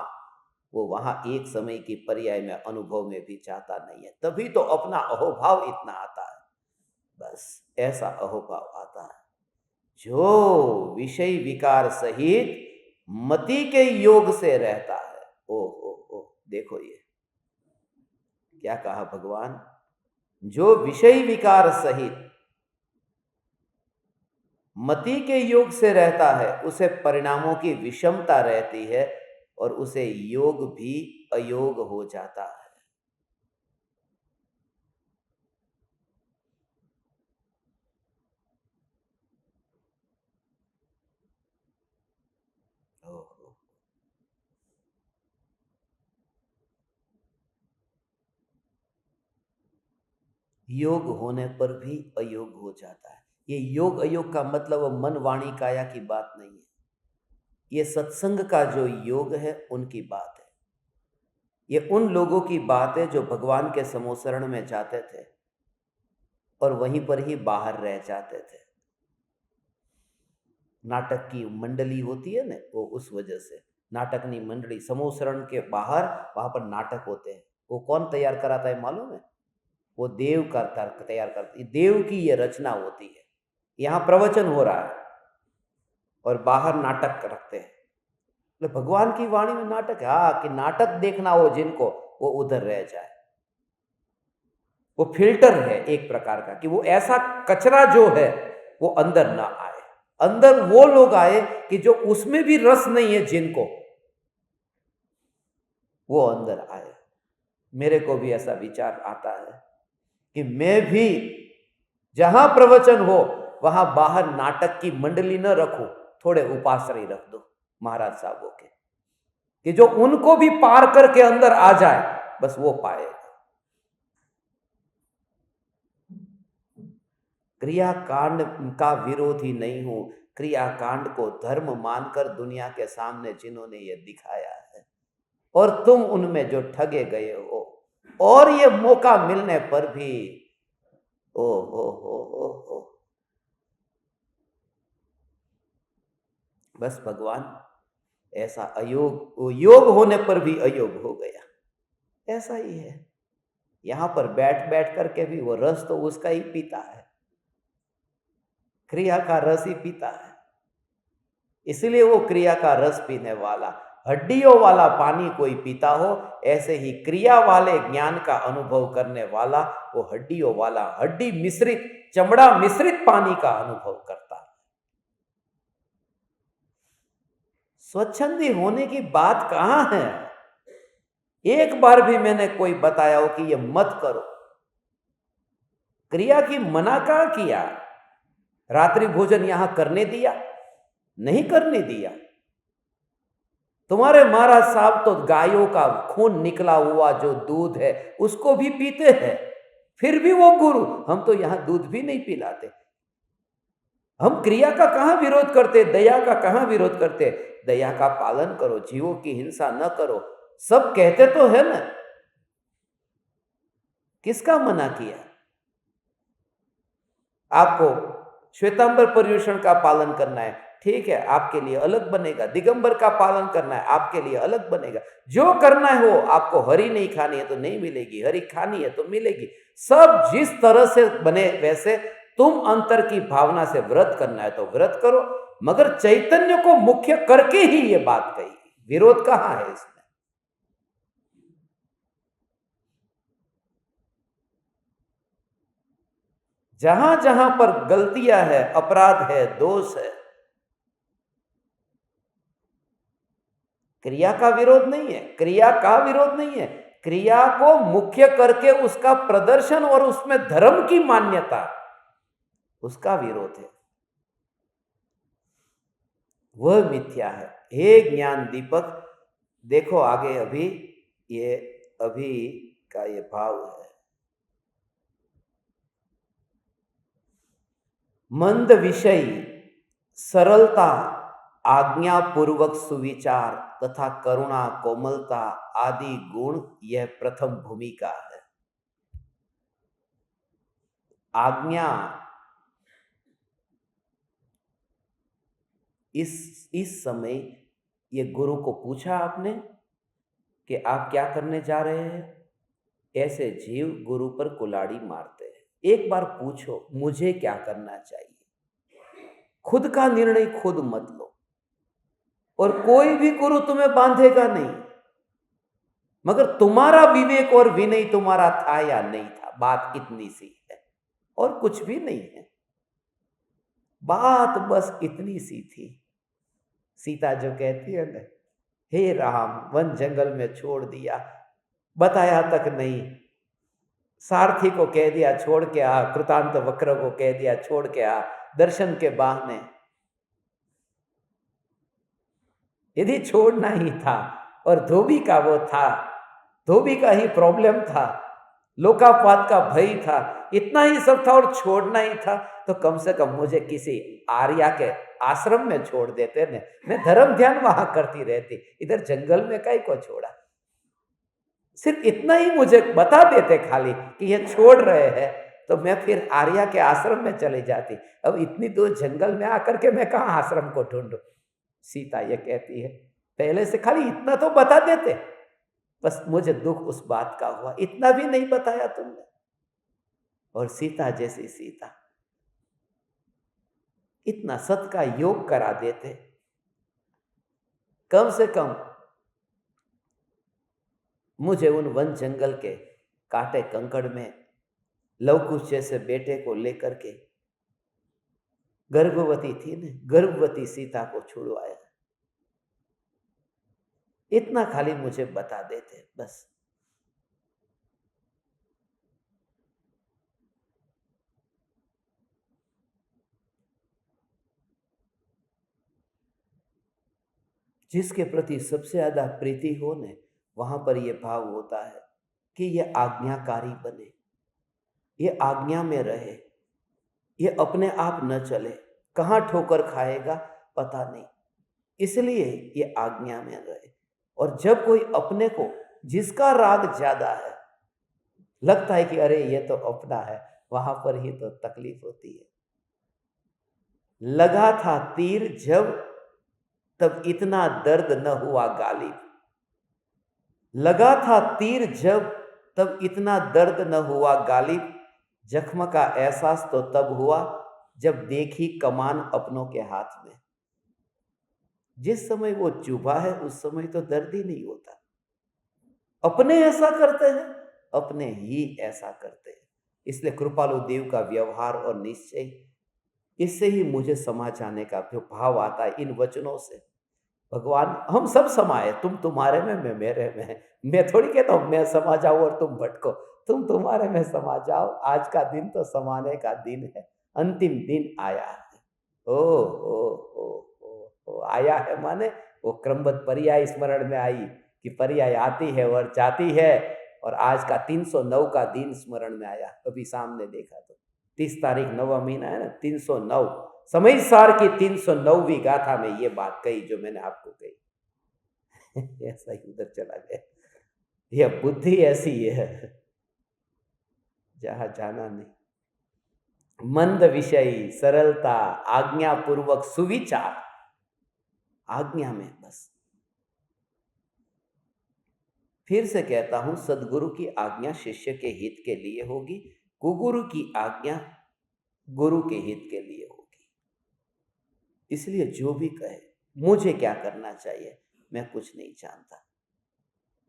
वो वहां एक समय की पर्याय में अनुभव में भी चाहता नहीं है। तभी तो अपना अहोभाव इतना आता है। बस ऐसा अहोभाव आता है जो विषय विकार सहित मति के योग से रहता है। ओ देखो ये क्या कहा भगवान, जो विषय विकार सहित मति के योग से रहता है, उसे परिणामों की विषमता रहती है और उसे योग भी अयोग हो जाता है। ओहो, योग होने पर भी अयोग हो जाता है। ये योग अयोग का मतलब मन वाणी काया की बात नहीं है। ये सत्संग का जो योग है उनकी बात है। ये उन लोगों की बात है जो भगवान के समोसरण में जाते थे और वहीं पर ही बाहर रह जाते थे। नाटक की मंडली होती है ना, वो उस वजह से नाटक की मंडली, समोसरण के बाहर वहां पर नाटक होते हैं। वो कौन तैयार कराता है मालूम है? वो देव करता तैयार करता है। देव की ये रचना होती है। यहाँ प्रवचन हो रहा है और बाहर नाटक रखते हैं। तो भगवान की वाणी में नाटक है। हाँ, कि नाटक देखना हो जिनको, वो उधर रह जाए। वो फिल्टर है एक प्रकार का, कि वो ऐसा कचरा जो है वो अंदर ना आए। अंदर वो लोग आए कि जो उसमें भी रस नहीं है जिनको, वो अंदर आए। मेरे को भी ऐसा विचार आता है कि मैं भी जहां प्रवचन हो वहां बाहर नाटक की मंडली न रखूं, थोड़े उपाश्रय रख दो महाराज साहबों के, कि जो उनको भी पार करके अंदर आ जाए, बस वो पाएगा। क्रियाकांड का विरोधी नहीं हूं, क्रियाकांड को धर्म मानकर दुनिया के सामने जिन्होंने ये दिखाया है, और तुम उनमें जो ठगे गए हो, और ये मौका मिलने पर भी ओ बस भगवान ऐसा अयोग, वो योग होने पर भी अयोग हो गया। ऐसा ही है। यहां पर बैठ बैठ करके भी वो रस तो उसका ही पीता है, क्रिया का रस ही पीता है। इसलिए वो क्रिया का रस पीने वाला। हड्डियों वाला पानी कोई पीता हो, ऐसे ही क्रिया वाले ज्ञान का अनुभव करने वाला वो हड्डियों वाला, हड्डी मिश्रित, चमड़ा मिश्रित पानी का अनुभव करता है। स्वच्छंदी होने की बात कहां है? एक बार भी मैंने कोई बताया हो कि ये मत करो। क्रिया की मना कहां किया? रात्रि भोजन यहां करने दिया? नहीं करने दिया। तुम्हारे महाराज साहब तो गायों का खून निकला हुआ जो दूध है उसको भी पीते हैं, फिर भी वो गुरु। हम तो यहां दूध भी नहीं पिलाते। हम क्रिया का कहां विरोध करते, दया का कहां विरोध करते? दया का पालन करो, जीवों की हिंसा न करो, सब कहते तो है ना। किसका मना किया? आपको श्वेतांबर पर्युषण का पालन करना है, ठीक है, आपके लिए अलग बनेगा। दिगंबर का पालन करना है, आपके लिए अलग बनेगा। जो करना है वो आपको, हरी नहीं खानी है तो नहीं मिलेगी, हरी खानी है तो मिलेगी। सब जिस तरह से बने वैसे तुम अंतर की भावना से व्रत करना है तो व्रत करो, मगर चैतन्य को मुख्य करके ही ये बात कही। विरोध कहां है इसमें? जहां जहां पर गलतियां है, अपराध है, दोष है, क्रिया का विरोध नहीं है, क्रिया का विरोध नहीं है, क्रिया को मुख्य करके उसका प्रदर्शन और उसमें धर्म की मान्यता, उसका विरोध है, वह मिथ्या है। हे ज्ञान दीपक, देखो आगे अभी ये, अभी का ये भाव है। मंद विषय, सरलता, आज्ञा पूर्वक सुविचार तथा करुणा, कोमलता आदि गुण यह प्रथम भूमिका है। आज्ञा, इस समय ये गुरु को पूछा आपने कि आप क्या करने जा रहे हैं? ऐसे जीव गुरु पर कुल्हाड़ी मारते हैं। एक बार पूछो मुझे क्या करना चाहिए। खुद का निर्णय खुद मत लो, और कोई भी गुरु तुम्हें बांधेगा नहीं, मगर तुम्हारा विवेक और विनय तुम्हारा था या नहीं था, बात इतनी सी है और कुछ भी नहीं है। बात बस इतनी सी थी। सीता जो कहती है ना, हे राम वन जंगल में छोड़ दिया, बताया तक नहीं, सारथी को कह दिया छोड़ के आ, कृतांत वक्र को कह दिया छोड़ के आ, दर्शन के बहाने। यदि छोड़ना ही था और धोबी का वो था, धोबी का ही प्रॉब्लम था, लोकापात का भय था, इतना ही सब था और छोड़ना ही था, तो कम से कम मुझे किसी आर्या के आश्रम में छोड़ देते ने, मैं धर्म ध्यान वहां करती रहती, इधर जंगल में कई को छोड़ा। सिर्फ इतना ही मुझे बता देते खाली कि ये छोड़ रहे हैं, तो मैं फिर आर्या के आश्रम में चली जाती। अब इतनी दूर जंगल में आकर के मैं कहाँ आश्रम को ढूंढूं? सीता ये कहती है पहले से खाली इतना तो बता देते, बस मुझे दुख उस बात का हुआ, इतना भी नहीं बताया तुमने। और सीता जैसी सीता इतना सत का योग करा देते, कम से कम मुझे उन वन जंगल के कांटे कंकड़ में लवकुश जैसे बेटे को लेकर के, गर्भवती थी ने, गर्भवती सीता को छुड़वाया। इतना खाली मुझे बता देते बस। जिसके प्रति सबसे ज्यादा प्रीति हो ने, वहां पर यह भाव होता है कि यह आज्ञाकारी बने, ये आज्ञा में रहे, ये अपने आप न चले, कहाँ ठोकर खाएगा पता नहीं, इसलिए ये आज्ञा में रहे। और जब कोई अपने को, जिसका राग ज्यादा है, लगता है कि अरे ये तो अपना है, वहां पर ही तो तकलीफ होती है। लगा था तीर जब, तब इतना दर्द न हुआ गालिब। लगा था तीर जब, तब इतना दर्द न हुआ गालिब। जख्म का एहसास तो तब हुआ जब देखी कमान अपनों के हाथ में। जिस समय वो चुभा है उस समय तो दर्द ही नहीं होता। अपने ऐसा करते हैं, अपने ही ऐसा करते हैं। इसलिए कृपालु देव का व्यवहार और निश्चय, इससे ही मुझे समा जाने का जो भाव आता है इन वचनों से। भगवान हम सब समाये, तुम तुम्हारे में, मैं मेरे में। मैं थोड़ी कहता हूं मैं समा जाऊं और तुम भटको, तुम तुम्हारे में समा जाओ। आज का दिन तो समाने का दिन है, अंतिम दिन आया है। ओ आया है माने वो क्रमबद्ध पर्याय स्मरण में आई कि पर्याय आती है और जाती है। और आज का 309 का दिन स्मरण में आया, अभी सामने देखा तो 30 तारीख 9वां महीना है ना, 309 समय सार की 309वीं गाथा में ये बात कही जो मैंने आपको कही। ऐसा ही उधर चला गया। यह बुद्धि ऐसी है जहां जाना नहीं। मंद विषयी, सरलता, आज्ञा पूर्वक सुविचार, आज्ञा में बस। फिर से कहता हूं, सदगुरु की आज्ञा शिष्य के हित के लिए होगी, कुगुरु की आज्ञा गुरु के हित के लिए होगी। इसलिए जो भी कहे, मुझे क्या करना चाहिए, मैं कुछ नहीं जानता।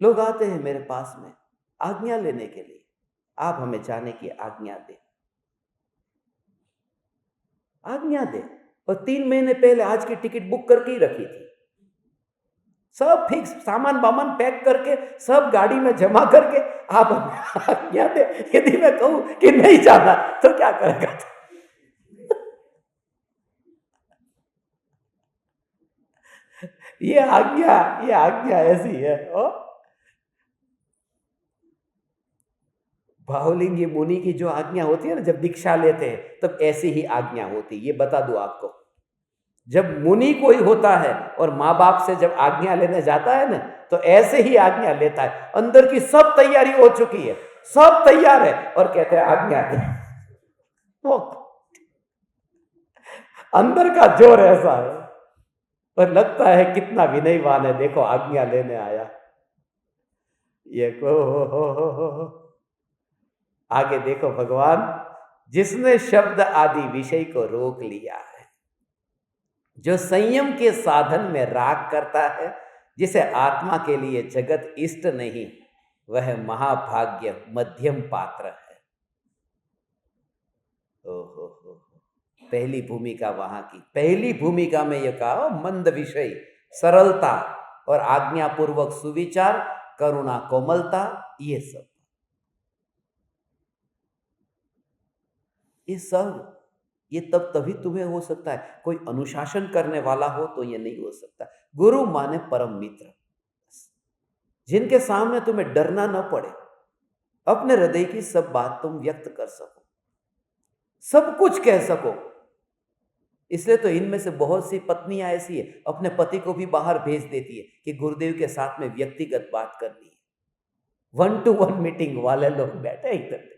लोग आते हैं मेरे पास में आज्ञा लेने के लिए, आप हमें जाने की आज्ञा दे, आज्ञा दे। और 3 महीने पहले आज की टिकट बुक करके ही रखी थी, सब फिक्स, सामान बामान पैक करके सब गाड़ी में जमा करके, आप हमें आज्ञा दे। यदि मैं कहूं कि नहीं जाना तो क्या करेगा? ये आज्ञा ऐसी है। भावलिंगी मुनि की जो आज्ञा होती है ना, जब दीक्षा लेते हैं तब ऐसी ही आज्ञा होती है। ये बता दूं आपको, जब मुनि कोई होता है और माँ बाप से जब आज्ञा लेने जाता है ना, तो ऐसे ही आज्ञा लेता है। अंदर की सब तैयारी हो चुकी है, सब तैयार है, और कहते हैं आज्ञा दे। अंदर का जोर ऐसा है, और लगता है कितना विनयवान है, देखो आज्ञा लेने आया। ये को आगे देखो, भगवान जिसने शब्द आदि विषय को रोक लिया है, जो संयम के साधन में राग करता है, जिसे आत्मा के लिए जगत इष्ट नहीं, वह महाभाग्य मध्यम पात्र है। ओहो हो, पहली भूमिका वहां की, पहली भूमिका में यह कहा मंद विषय, सरलता और आज्ञापूर्वक सुविचार, करुणा, कोमलता, ये सब, ये सब, ये तब तभी तुम्हें हो सकता है। कोई अनुशासन करने वाला हो तो ये नहीं हो सकता। गुरु माने परम मित्र, जिनके सामने तुम्हें डरना न पड़े, अपने हृदय की सब बात तुम व्यक्त कर सको, सब कुछ कह सको। इसलिए तो इनमें से बहुत सी पत्नियां ऐसी है, अपने पति को भी बाहर भेज देती है कि गुरुदेव के साथ में व्यक्तिगत बात करनी है। 1-to-1 मीटिंग वाले लोग बैठे इधर,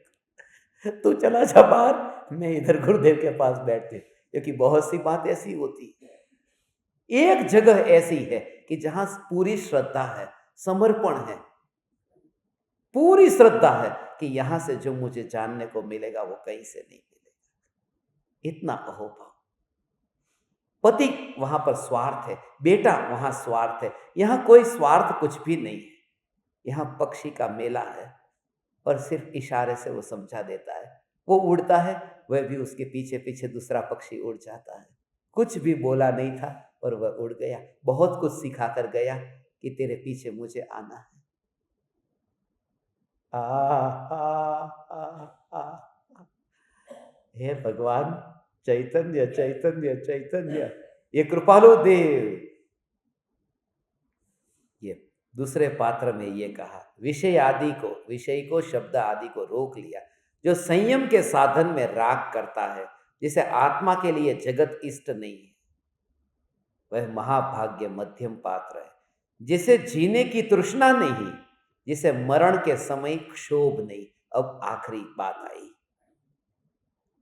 तू चला जा बाहर, मैं इधर गुरुदेव के पास बैठती, क्योंकि बहुत सी बात ऐसी होती है। एक जगह ऐसी है कि जहां पूरी श्रद्धा है, समर्पण है, पूरी श्रद्धा है कि यहां से जो मुझे जानने को मिलेगा वो कहीं से नहीं मिलेगा। इतना अहोभाव। पति वहां पर स्वार्थ है, बेटा वहां स्वार्थ है, यहां कोई स्वार्थ कुछ भी नहीं है। यहां पक्षी का मेला है, और सिर्फ इशारे से वो समझा देता है। वो उड़ता है, वह भी उसके पीछे पीछे दूसरा पक्षी उड़ जाता है। कुछ भी बोला नहीं था और वह उड़ गया, बहुत कुछ सिखा कर गया कि तेरे पीछे मुझे आना है। आ, आ, आ, आ, हे भगवान, चैतन्य चैतन्य चैतन्य, ये कृपालु देव। ये दूसरे पात्र में ये कहा, विषय को शब्द आदि को रोक लिया, जो संयम के साधन में राग करता है, जिसे आत्मा के लिए जगत इष्ट नहीं है, वह महाभाग्य मध्यम पात्र है। जिसे जीने की तृष्णा नहीं, जिसे मरण के समय क्षोभ नहीं। अब आखिरी बात आई,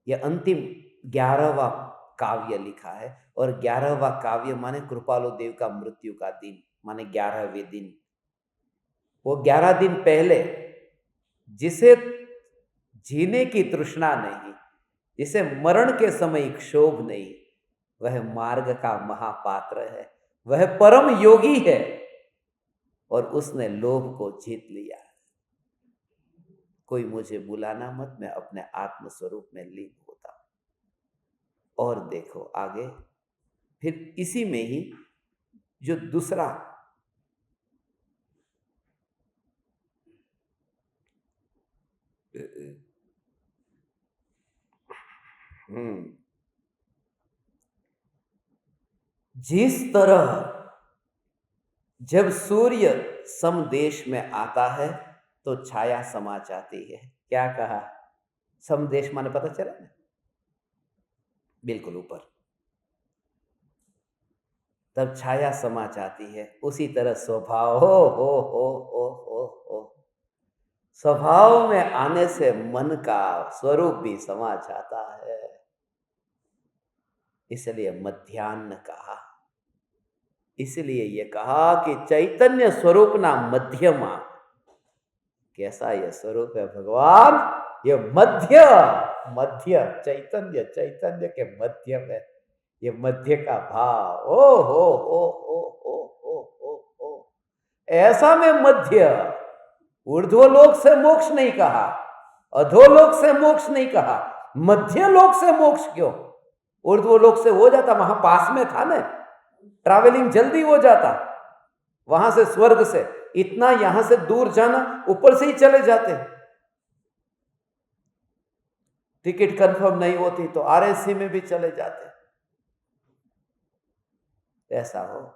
यह अंतिम 11वां काव्य लिखा है, और 11वां काव्य माने कृपालु देव का मृत्यु का दिन, माने 11वें दिन। वो 11 दिन पहले, जिसे जीने की तृष्णा नहीं, जिसे मरण के समय क्षोभ नहीं, वह मार्ग का महापात्र है, वह परम योगी है और उसने लोभ को जीत लिया। कोई मुझे बुलाना मत, मैं अपने आत्म स्वरूप में लीन होता हूं। और देखो आगे, फिर इसी में ही जो दूसरा जिस तरह जब सूर्य समदेश में आता है तो छाया समा जाती है। क्या कहा? समदेश माने पता चला ना, बिल्कुल ऊपर, तब छाया समा जाती है। उसी तरह स्वभाव हो स्वभाव में आने से मन का स्वरूप भी समा जाता है। इसलिए मध्याह्न कहा। इसलिए ये कहा कि चैतन्य स्वरूप ना मध्यमा। कैसा ये स्वरूप है भगवान? ये मध्य मध्य चैतन्य, चैतन्य के मध्य में ये मध्य का भाव। ओ ऐसा में मध्य। ऊर्ध्वलोक से मोक्ष नहीं कहा, अधोलोक से मोक्ष नहीं कहा, मध्य लोक से मोक्ष क्यों? ऊर्ध्वलोक से हो जाता, वहां पास में था ना, ट्रैवलिंग जल्दी हो जाता। वहां से स्वर्ग से इतना, यहां से दूर जाना, ऊपर से ही चले जाते। टिकट कंफर्म नहीं होती तो आरएसी में भी चले जाते। ऐसा हो,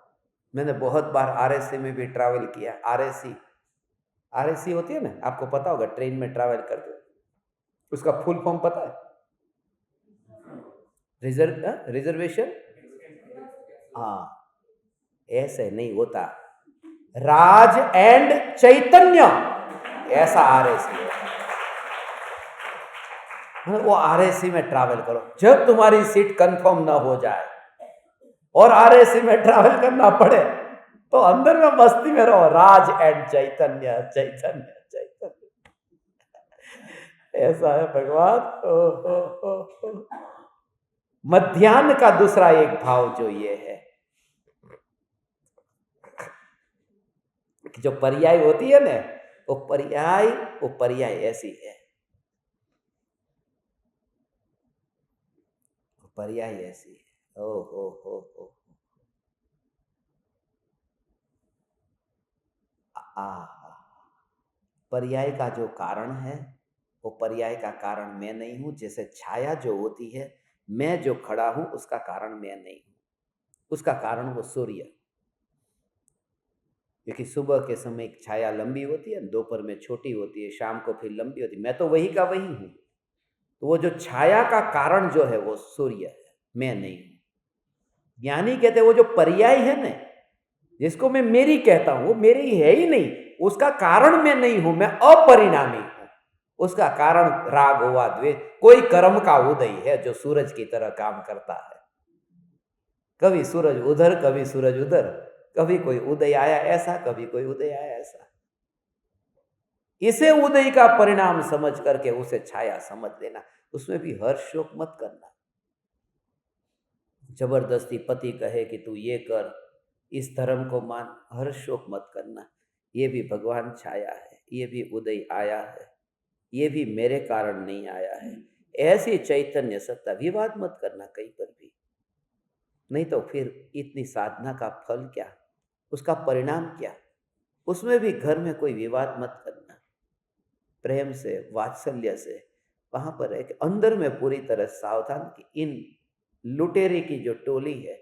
मैंने बहुत बार आरएसी में भी ट्रैवल किया। आरएसी आरएसी होती है ना, आपको पता होगा, ट्रेन में ट्रैवल करते, उसका फुल फॉर्म पता है? रिजर्वेशन। हाँ, ऐसे नहीं होता, राज एंड चैतन्य, ऐसा आरएसी है। वो आरएसी में ट्रैवल करो, जब तुम्हारी सीट कंफर्म ना हो जाए और आरएसी में ट्रैवल करना पड़े तो अंदर में मस्ती में रहो, राज एंड चैतन्य, चैतन्य चैतन्य। ऐसा है भगवान। मध्याह्न का दूसरा एक भाव जो ये है कि जो पर्याय होती है ना, वो पर्याय ऐसी है, पर्याय ऐसी है। हो पर्याय का जो कारण है, वो पर्याय का कारण मैं नहीं हूं। जैसे छाया जो होती है, मैं जो खड़ा हूं उसका कारण मैं नहीं हूं, उसका कारण वो सूर्य। क्योंकि सुबह के समय एक छाया लंबी होती है, दोपहर में छोटी होती है, शाम को फिर लंबी होती है। मैं तो वही का वही हूं। तो वो जो छाया का कारण जो है वो सूर्य है, मैं नहीं हूं। ज्ञानी कहते हैं वो जो पर्याय है ना, जिसको मैं मेरी कहता हूं, वो मेरी है ही नहीं, उसका कारण मैं नहीं हूं, मैं अपरिणामी हूं। उसका कारण राग हुआ, द्वेष, कोई कर्म का उदय है जो सूरज की तरह काम करता है। कभी सूरज उधर, कभी सूरज उधर, कभी कोई उदय आया ऐसा, कभी कोई उदय आया ऐसा। इसे उदय का परिणाम समझ करके उसे छाया समझ लेना, उसमें भी हर्ष शोक मत करना। जबरदस्ती पति कहे कि तू ये कर, इस धर्म को मान, हर्ष शोक मत करना। ये भी भगवान छाया है, ये भी उदय आया है, ये भी मेरे कारण नहीं आया है। ऐसी चैतन्य सत्ता, विवाद मत करना कहीं पर भी, नहीं तो फिर इतनी साधना का फल क्या, उसका परिणाम क्या? उसमें भी घर में कोई विवाद मत करना, प्रेम से, वात्सल्य से वहां पर एक अंदर में पूरी तरह सावधान कि इन लुटेरे की जो टोली है,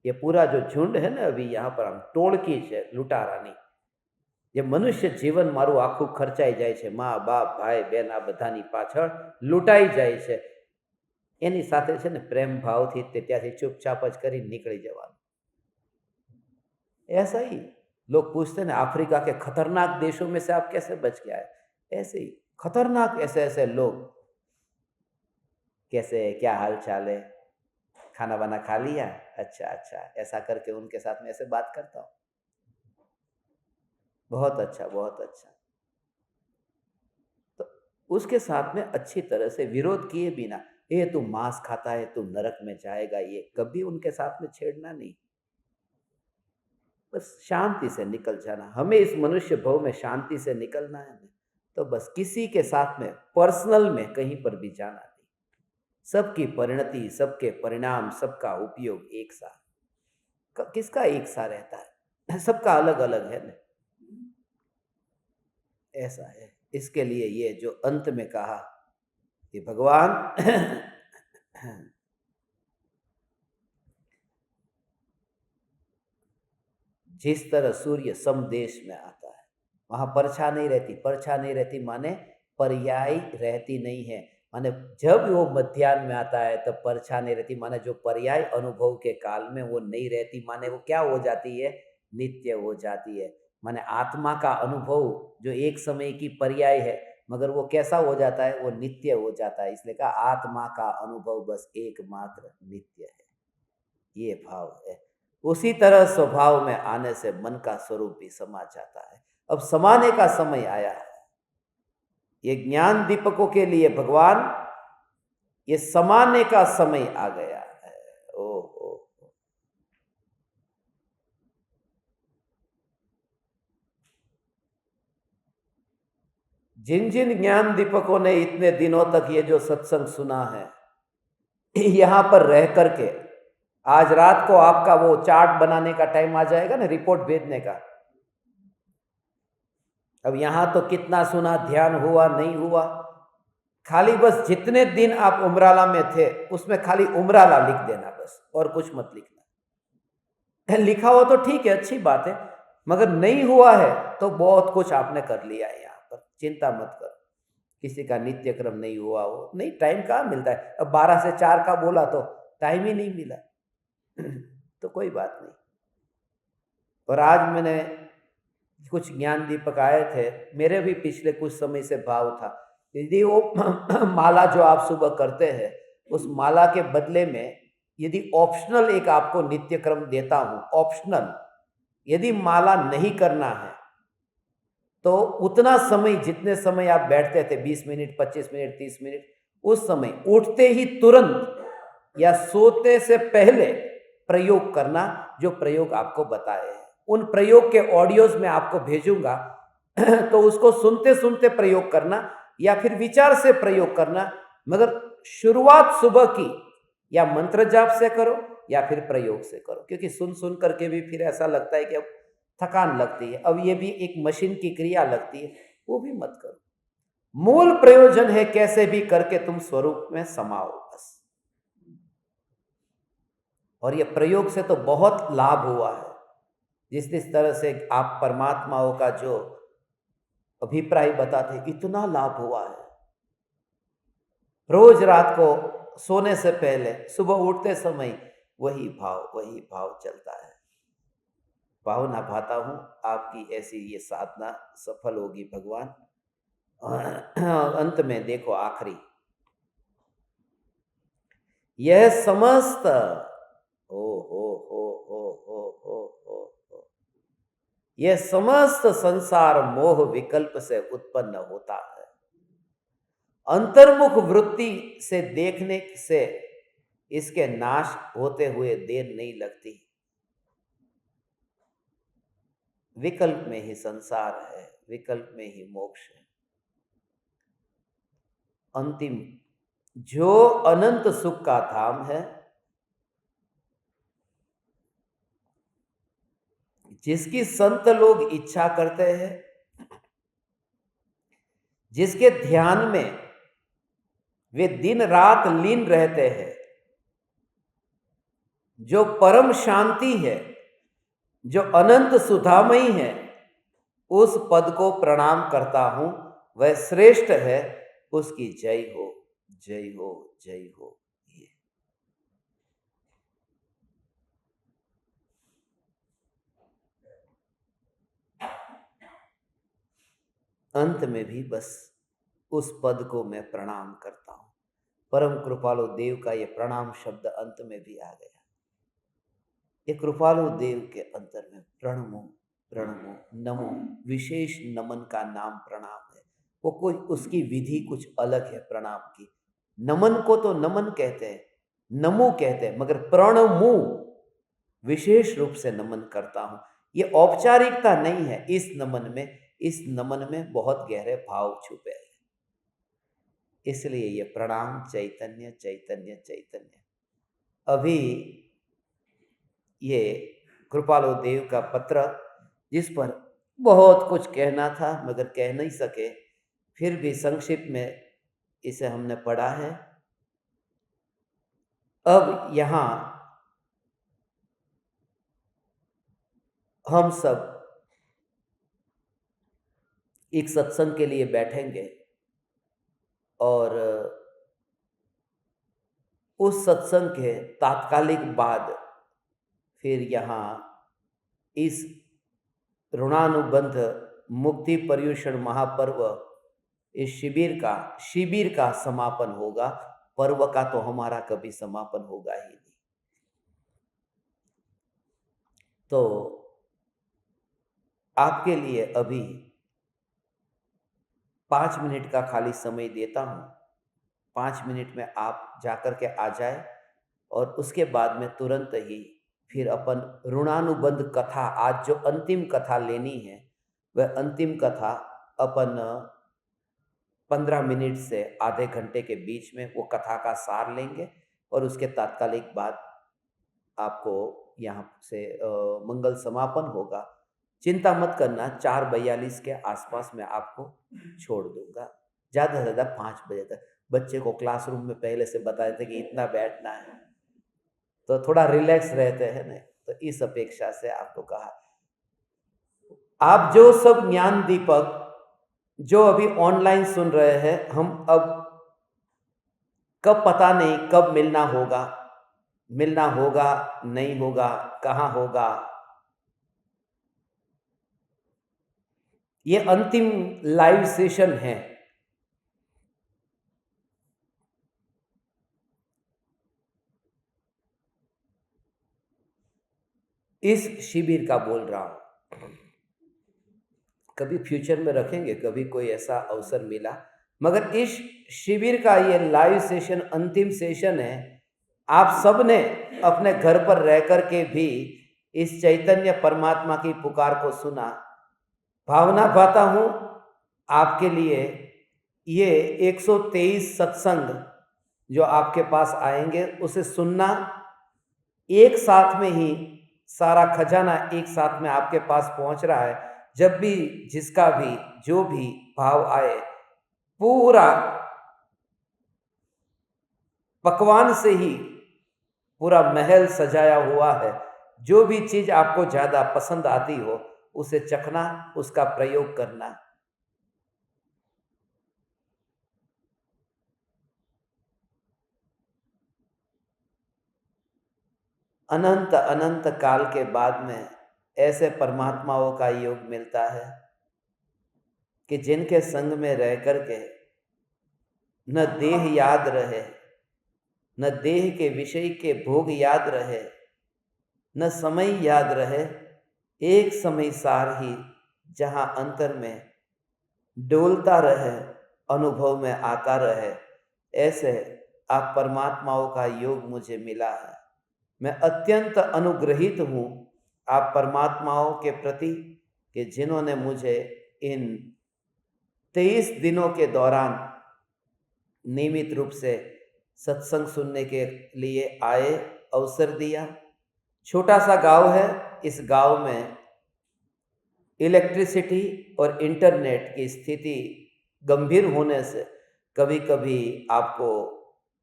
ये पूरा जो झुंड है ना, अभी यहाँ पर हम टोळकी છે લૂંટારાની, જે મનુષ્ય જીવન મારું આખું ખર્ચાઈ જાય છે, મા બાપ ભાઈ બહેન આ બધાની પાછળ લૂંટાઈ જાય છે, એની સાથે છે ને પ્રેમ ભાવથી તે ત્યાંથી ચૂપચાપ જ કરી નીકળી જવાનું। ऐसा ही लोग पूछते हैं ना, अफ्रीका के खतरनाक देशों में से आप कैसे बच के आए? ऐसे ही खतरनाक, ऐसे ऐसे लोग, कैसे, क्या हाल चाल है, खाना वाना खा लिया, अच्छा अच्छा, ऐसा करके उनके साथ में ऐसे बात करता हूँ। बहुत अच्छा, बहुत अच्छा। तो उसके साथ में अच्छी तरह से विरोध किए बिना, ये तू मांस खाता है, तू नरक में जाएगा, ये कभी उनके साथ में छेड़ना नहीं। बस शांति से निकल जाना। हमें इस मनुष्य भव में शांति से निकलना है ना, तो बस किसी के साथ में पर्सनल में कहीं पर भी जाना नहीं। सबकी परिणति, सबके परिणाम, सबका उपयोग एक सा। किसका एक सा रहता है? सबका अलग अलग है ना। ऐसा है। इसके लिए ये जो अंत में कहा कि भगवान जिस तरह सूर्य समदेश में आता है, वहां परछा नहीं रहती। परछा नहीं रहती माने पर्याय रहती नहीं है, माने जब वो मध्याह्न में आता है तब परछा नहीं रहती, माने जो पर्याय अनुभव के काल में वो नहीं रहती, माने वो क्या हो जाती है? नित्य हो जाती है। माने आत्मा का अनुभव जो एक समय की पर्याय है, मगर वो कैसा हो जाता है? वो नित्य हो जाता है। इसलिए कहा आत्मा का अनुभव बस एकमात्र नित्य है। ये भाव है। उसी तरह स्वभाव में आने से मन का स्वरूप भी समा जाता है। अब समाने का समय आया है। ये ज्ञान दीपकों के लिए भगवान, ये समाने का समय आ गया है। ओ जिन जिन ज्ञान दीपकों ने इतने दिनों तक ये जो सत्संग सुना है, यहां पर रह करके आज रात को आपका वो चार्ट बनाने का टाइम आ जाएगा ना, रिपोर्ट भेजने का। अब यहां तो कितना सुना, ध्यान हुआ नहीं हुआ, खाली बस जितने दिन आप उमराला में थे उसमें खाली उमराला लिख देना बस, और कुछ मत लिखना। लिखा हो तो ठीक है, अच्छी बात है, मगर नहीं हुआ है तो बहुत कुछ आपने कर लिया है। यहाँ पर चिंता मत करो। किसी का नित्य क्रम नहीं हुआ हो, नहीं, टाइम कहाँ मिलता है? अब 12 से 4 का बोला तो टाइम ही नहीं मिला। तो कोई बात नहीं। और आज मैंने कुछ ज्ञान दीपक आए थे, मेरे भी पिछले कुछ समय से भाव था, यदि वो माला जो आप सुबह करते हैं, उस माला के बदले में यदि ऑप्शनल एक आपको नित्य क्रम देता हूं, ऑप्शनल, यदि माला नहीं करना है तो उतना समय, जितने समय आप बैठते थे, 20 मिनट, 25 मिनट, 30 मिनट, उस समय उठते ही तुरंत या सोते से पहले प्रयोग करना, जो प्रयोग आपको बताए हैं। उन प्रयोग के ऑडियोज में आपको भेजूंगा तो उसको सुनते सुनते प्रयोग करना या फिर विचार से प्रयोग करना, मगर शुरुआत सुबह की या मंत्र जाप से करो या फिर प्रयोग से करो, क्योंकि सुन सुन करके भी फिर ऐसा लगता है कि अब थकान लगती है, अब ये भी एक मशीन की क्रिया लगती है, वो भी मत करो। मूल प्रयोजन है कैसे भी करके तुम स्वरूप में समाओ बस। और ये प्रयोग से तो बहुत लाभ हुआ है। जिस तरह से आप परमात्माओं का जो अभिप्राय बताते, इतना लाभ हुआ है। रोज रात को सोने से पहले, सुबह उठते समय वही भाव चलता है। भावना भाता हूं आपकी ऐसी ये साधना सफल होगी भगवान। अंत में देखो आखिरी, यह समस्त ओ हो, यह समस्त संसार मोह विकल्प से उत्पन्न होता है। अंतर्मुख वृत्ति से देखने से इसके नाश होते हुए देर नहीं लगती। विकल्प में ही संसार है, विकल्प में ही मोक्ष है। अंतिम जो अनंत सुख का धाम है, जिसकी संत लोग इच्छा करते हैं, जिसके ध्यान में वे दिन रात लीन रहते हैं, जो परम शांति है, जो अनंत सुधामयी है, उस पद को प्रणाम करता हूं। वह श्रेष्ठ है, उसकी जय हो, जय हो, जय हो। ये अंत में भी बस उस पद को मैं प्रणाम करता हूं। परम कृपालु देव का ये प्रणाम शब्द अंत में भी आ गया। ये कृपालु देव के अंतर में प्रणमो, प्रणमो, नमो, विशेष नमन का नाम प्रणाम है। वो कोई उसकी विधि कुछ अलग है प्रणाम की। नमन को तो नमन कहते हैं, नमो कहते हैं, मगर प्रणमो, विशेष रूप से नमन करता हूं। ये औपचारिकता नहीं है। इस नमन में बहुत गहरे भाव छुपे हैं। इसलिए ये प्रणाम चैतन्य चैतन्य चैतन्य। अभी ये कृपालु देव का पत्र, जिस पर बहुत कुछ कहना था मगर कह नहीं सके, फिर भी संक्षिप्त में इसे हमने पढ़ा है। अब यहाँ हम सब एक सत्संग के लिए बैठेंगे और उस सत्संग के तात्कालिक बाद फिर यहाँ इस ऋणानुबंध मुक्ति पर्युषण महापर्व, इस शिविर का समापन होगा। पर्व का तो हमारा कभी समापन होगा ही नहीं। तो आपके लिए अभी 5 मिनट का खाली समय देता हूँ। 5 मिनट में आप जाकर के आ जाए और उसके बाद में तुरंत ही फिर अपन ऋणानुबंध कथा, आज जो अंतिम कथा लेनी है वह अंतिम कथा अपन 15 मिनट से आधे घंटे के बीच में वो कथा का सार लेंगे और उसके तात्कालिक बाद आपको यहाँ से मंगल समापन होगा। चिंता मत करना, 4:42 के आसपास में आपको छोड़ दूंगा, ज़्यादा से ज़्यादा 5 बजे तक। बच्चे को क्लासरूम में पहले से बताए थे कि इतना बैठना है, तो थोड़ा रिलैक्स रहते हैं ना, तो इस अपेक्षा से आपको कहा। आप जो सब ज्ञान दीपक जो अभी ऑनलाइन सुन रहे हैं, हम अब कब पता नहीं कब मिलना होगा नहीं होगा, कहाँ होगा, ये अंतिम लाइव सेशन है। इस शिविर का बोल रहा हूं, कभी फ्यूचर में रखेंगे, कभी कोई ऐसा अवसर मिला, मगर इस शिविर का ये लाइव सेशन अंतिम सेशन है। आप सब ने अपने घर पर रह कर के भी इस चैतन्य परमात्मा की पुकार को सुना। भावना पाता हूं आपके लिए ये 123 सत्संग जो आपके पास आएंगे उसे सुनना, एक साथ में ही सारा खजाना एक साथ में आपके पास पहुंच रहा है। जब भी जिसका भी जो भी भाव आए, पूरा पकवान से ही पूरा महल सजाया हुआ है। जो भी चीज आपको ज्यादा पसंद आती हो उसे चखना, उसका प्रयोग करना। अनंत अनंत काल के बाद में ऐसे परमात्माओं का योग मिलता है कि जिनके संग में रह करके न देह याद रहे, न देह के विषय के भोग याद रहे, न समय याद रहे, एक समय सार ही जहां अंतर में डोलता रहे, अनुभव में आता रहे, ऐसे आप परमात्माओं का योग मुझे मिला है। मैं अत्यंत अनुग्रहित हूँ आप परमात्माओं के प्रति कि जिन्होंने मुझे इन 23 दिनों के दौरान नियमित रूप से सत्संग सुनने के लिए आए, अवसर दिया। छोटा सा गांव है, इस गांव में इलेक्ट्रिसिटी और इंटरनेट की स्थिति गंभीर होने से कभी कभी आपको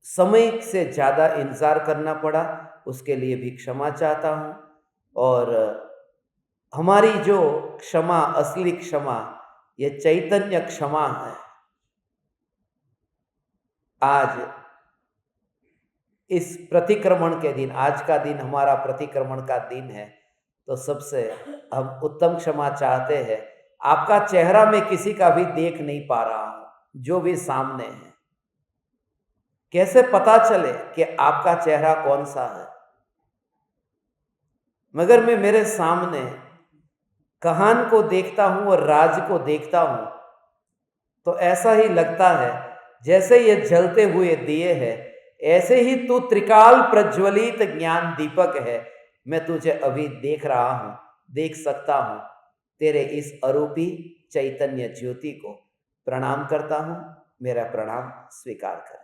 समय से ज़्यादा इंतज़ार करना पड़ा, उसके लिए भी क्षमा चाहता हूँ। और हमारी जो क्षमा, असली क्षमा, ये चैतन्य क्षमा है। आज इस प्रतिक्रमण के दिन, आज का दिन हमारा प्रतिक्रमण का दिन है, तो सबसे हम उत्तम क्षमा चाहते हैं। आपका चेहरा मैं किसी का भी देख नहीं पा रहा हूं, जो भी सामने है। कैसे पता चले कि आपका चेहरा कौन सा है? मगर मैं मेरे सामने कहान को देखता हूं और राज को देखता हूं, तो ऐसा ही लगता है जैसे ये जलते हुए दिए हैं, ऐसे ही तू त्रिकाल प्रज्वलित ज्ञान दीपक है। मैं तुझे अभी देख रहा हूं, देख सकता हूँ तेरे इस अरूपी चैतन्य ज्योति को। प्रणाम करता हूँ, मेरा प्रणाम स्वीकार कर।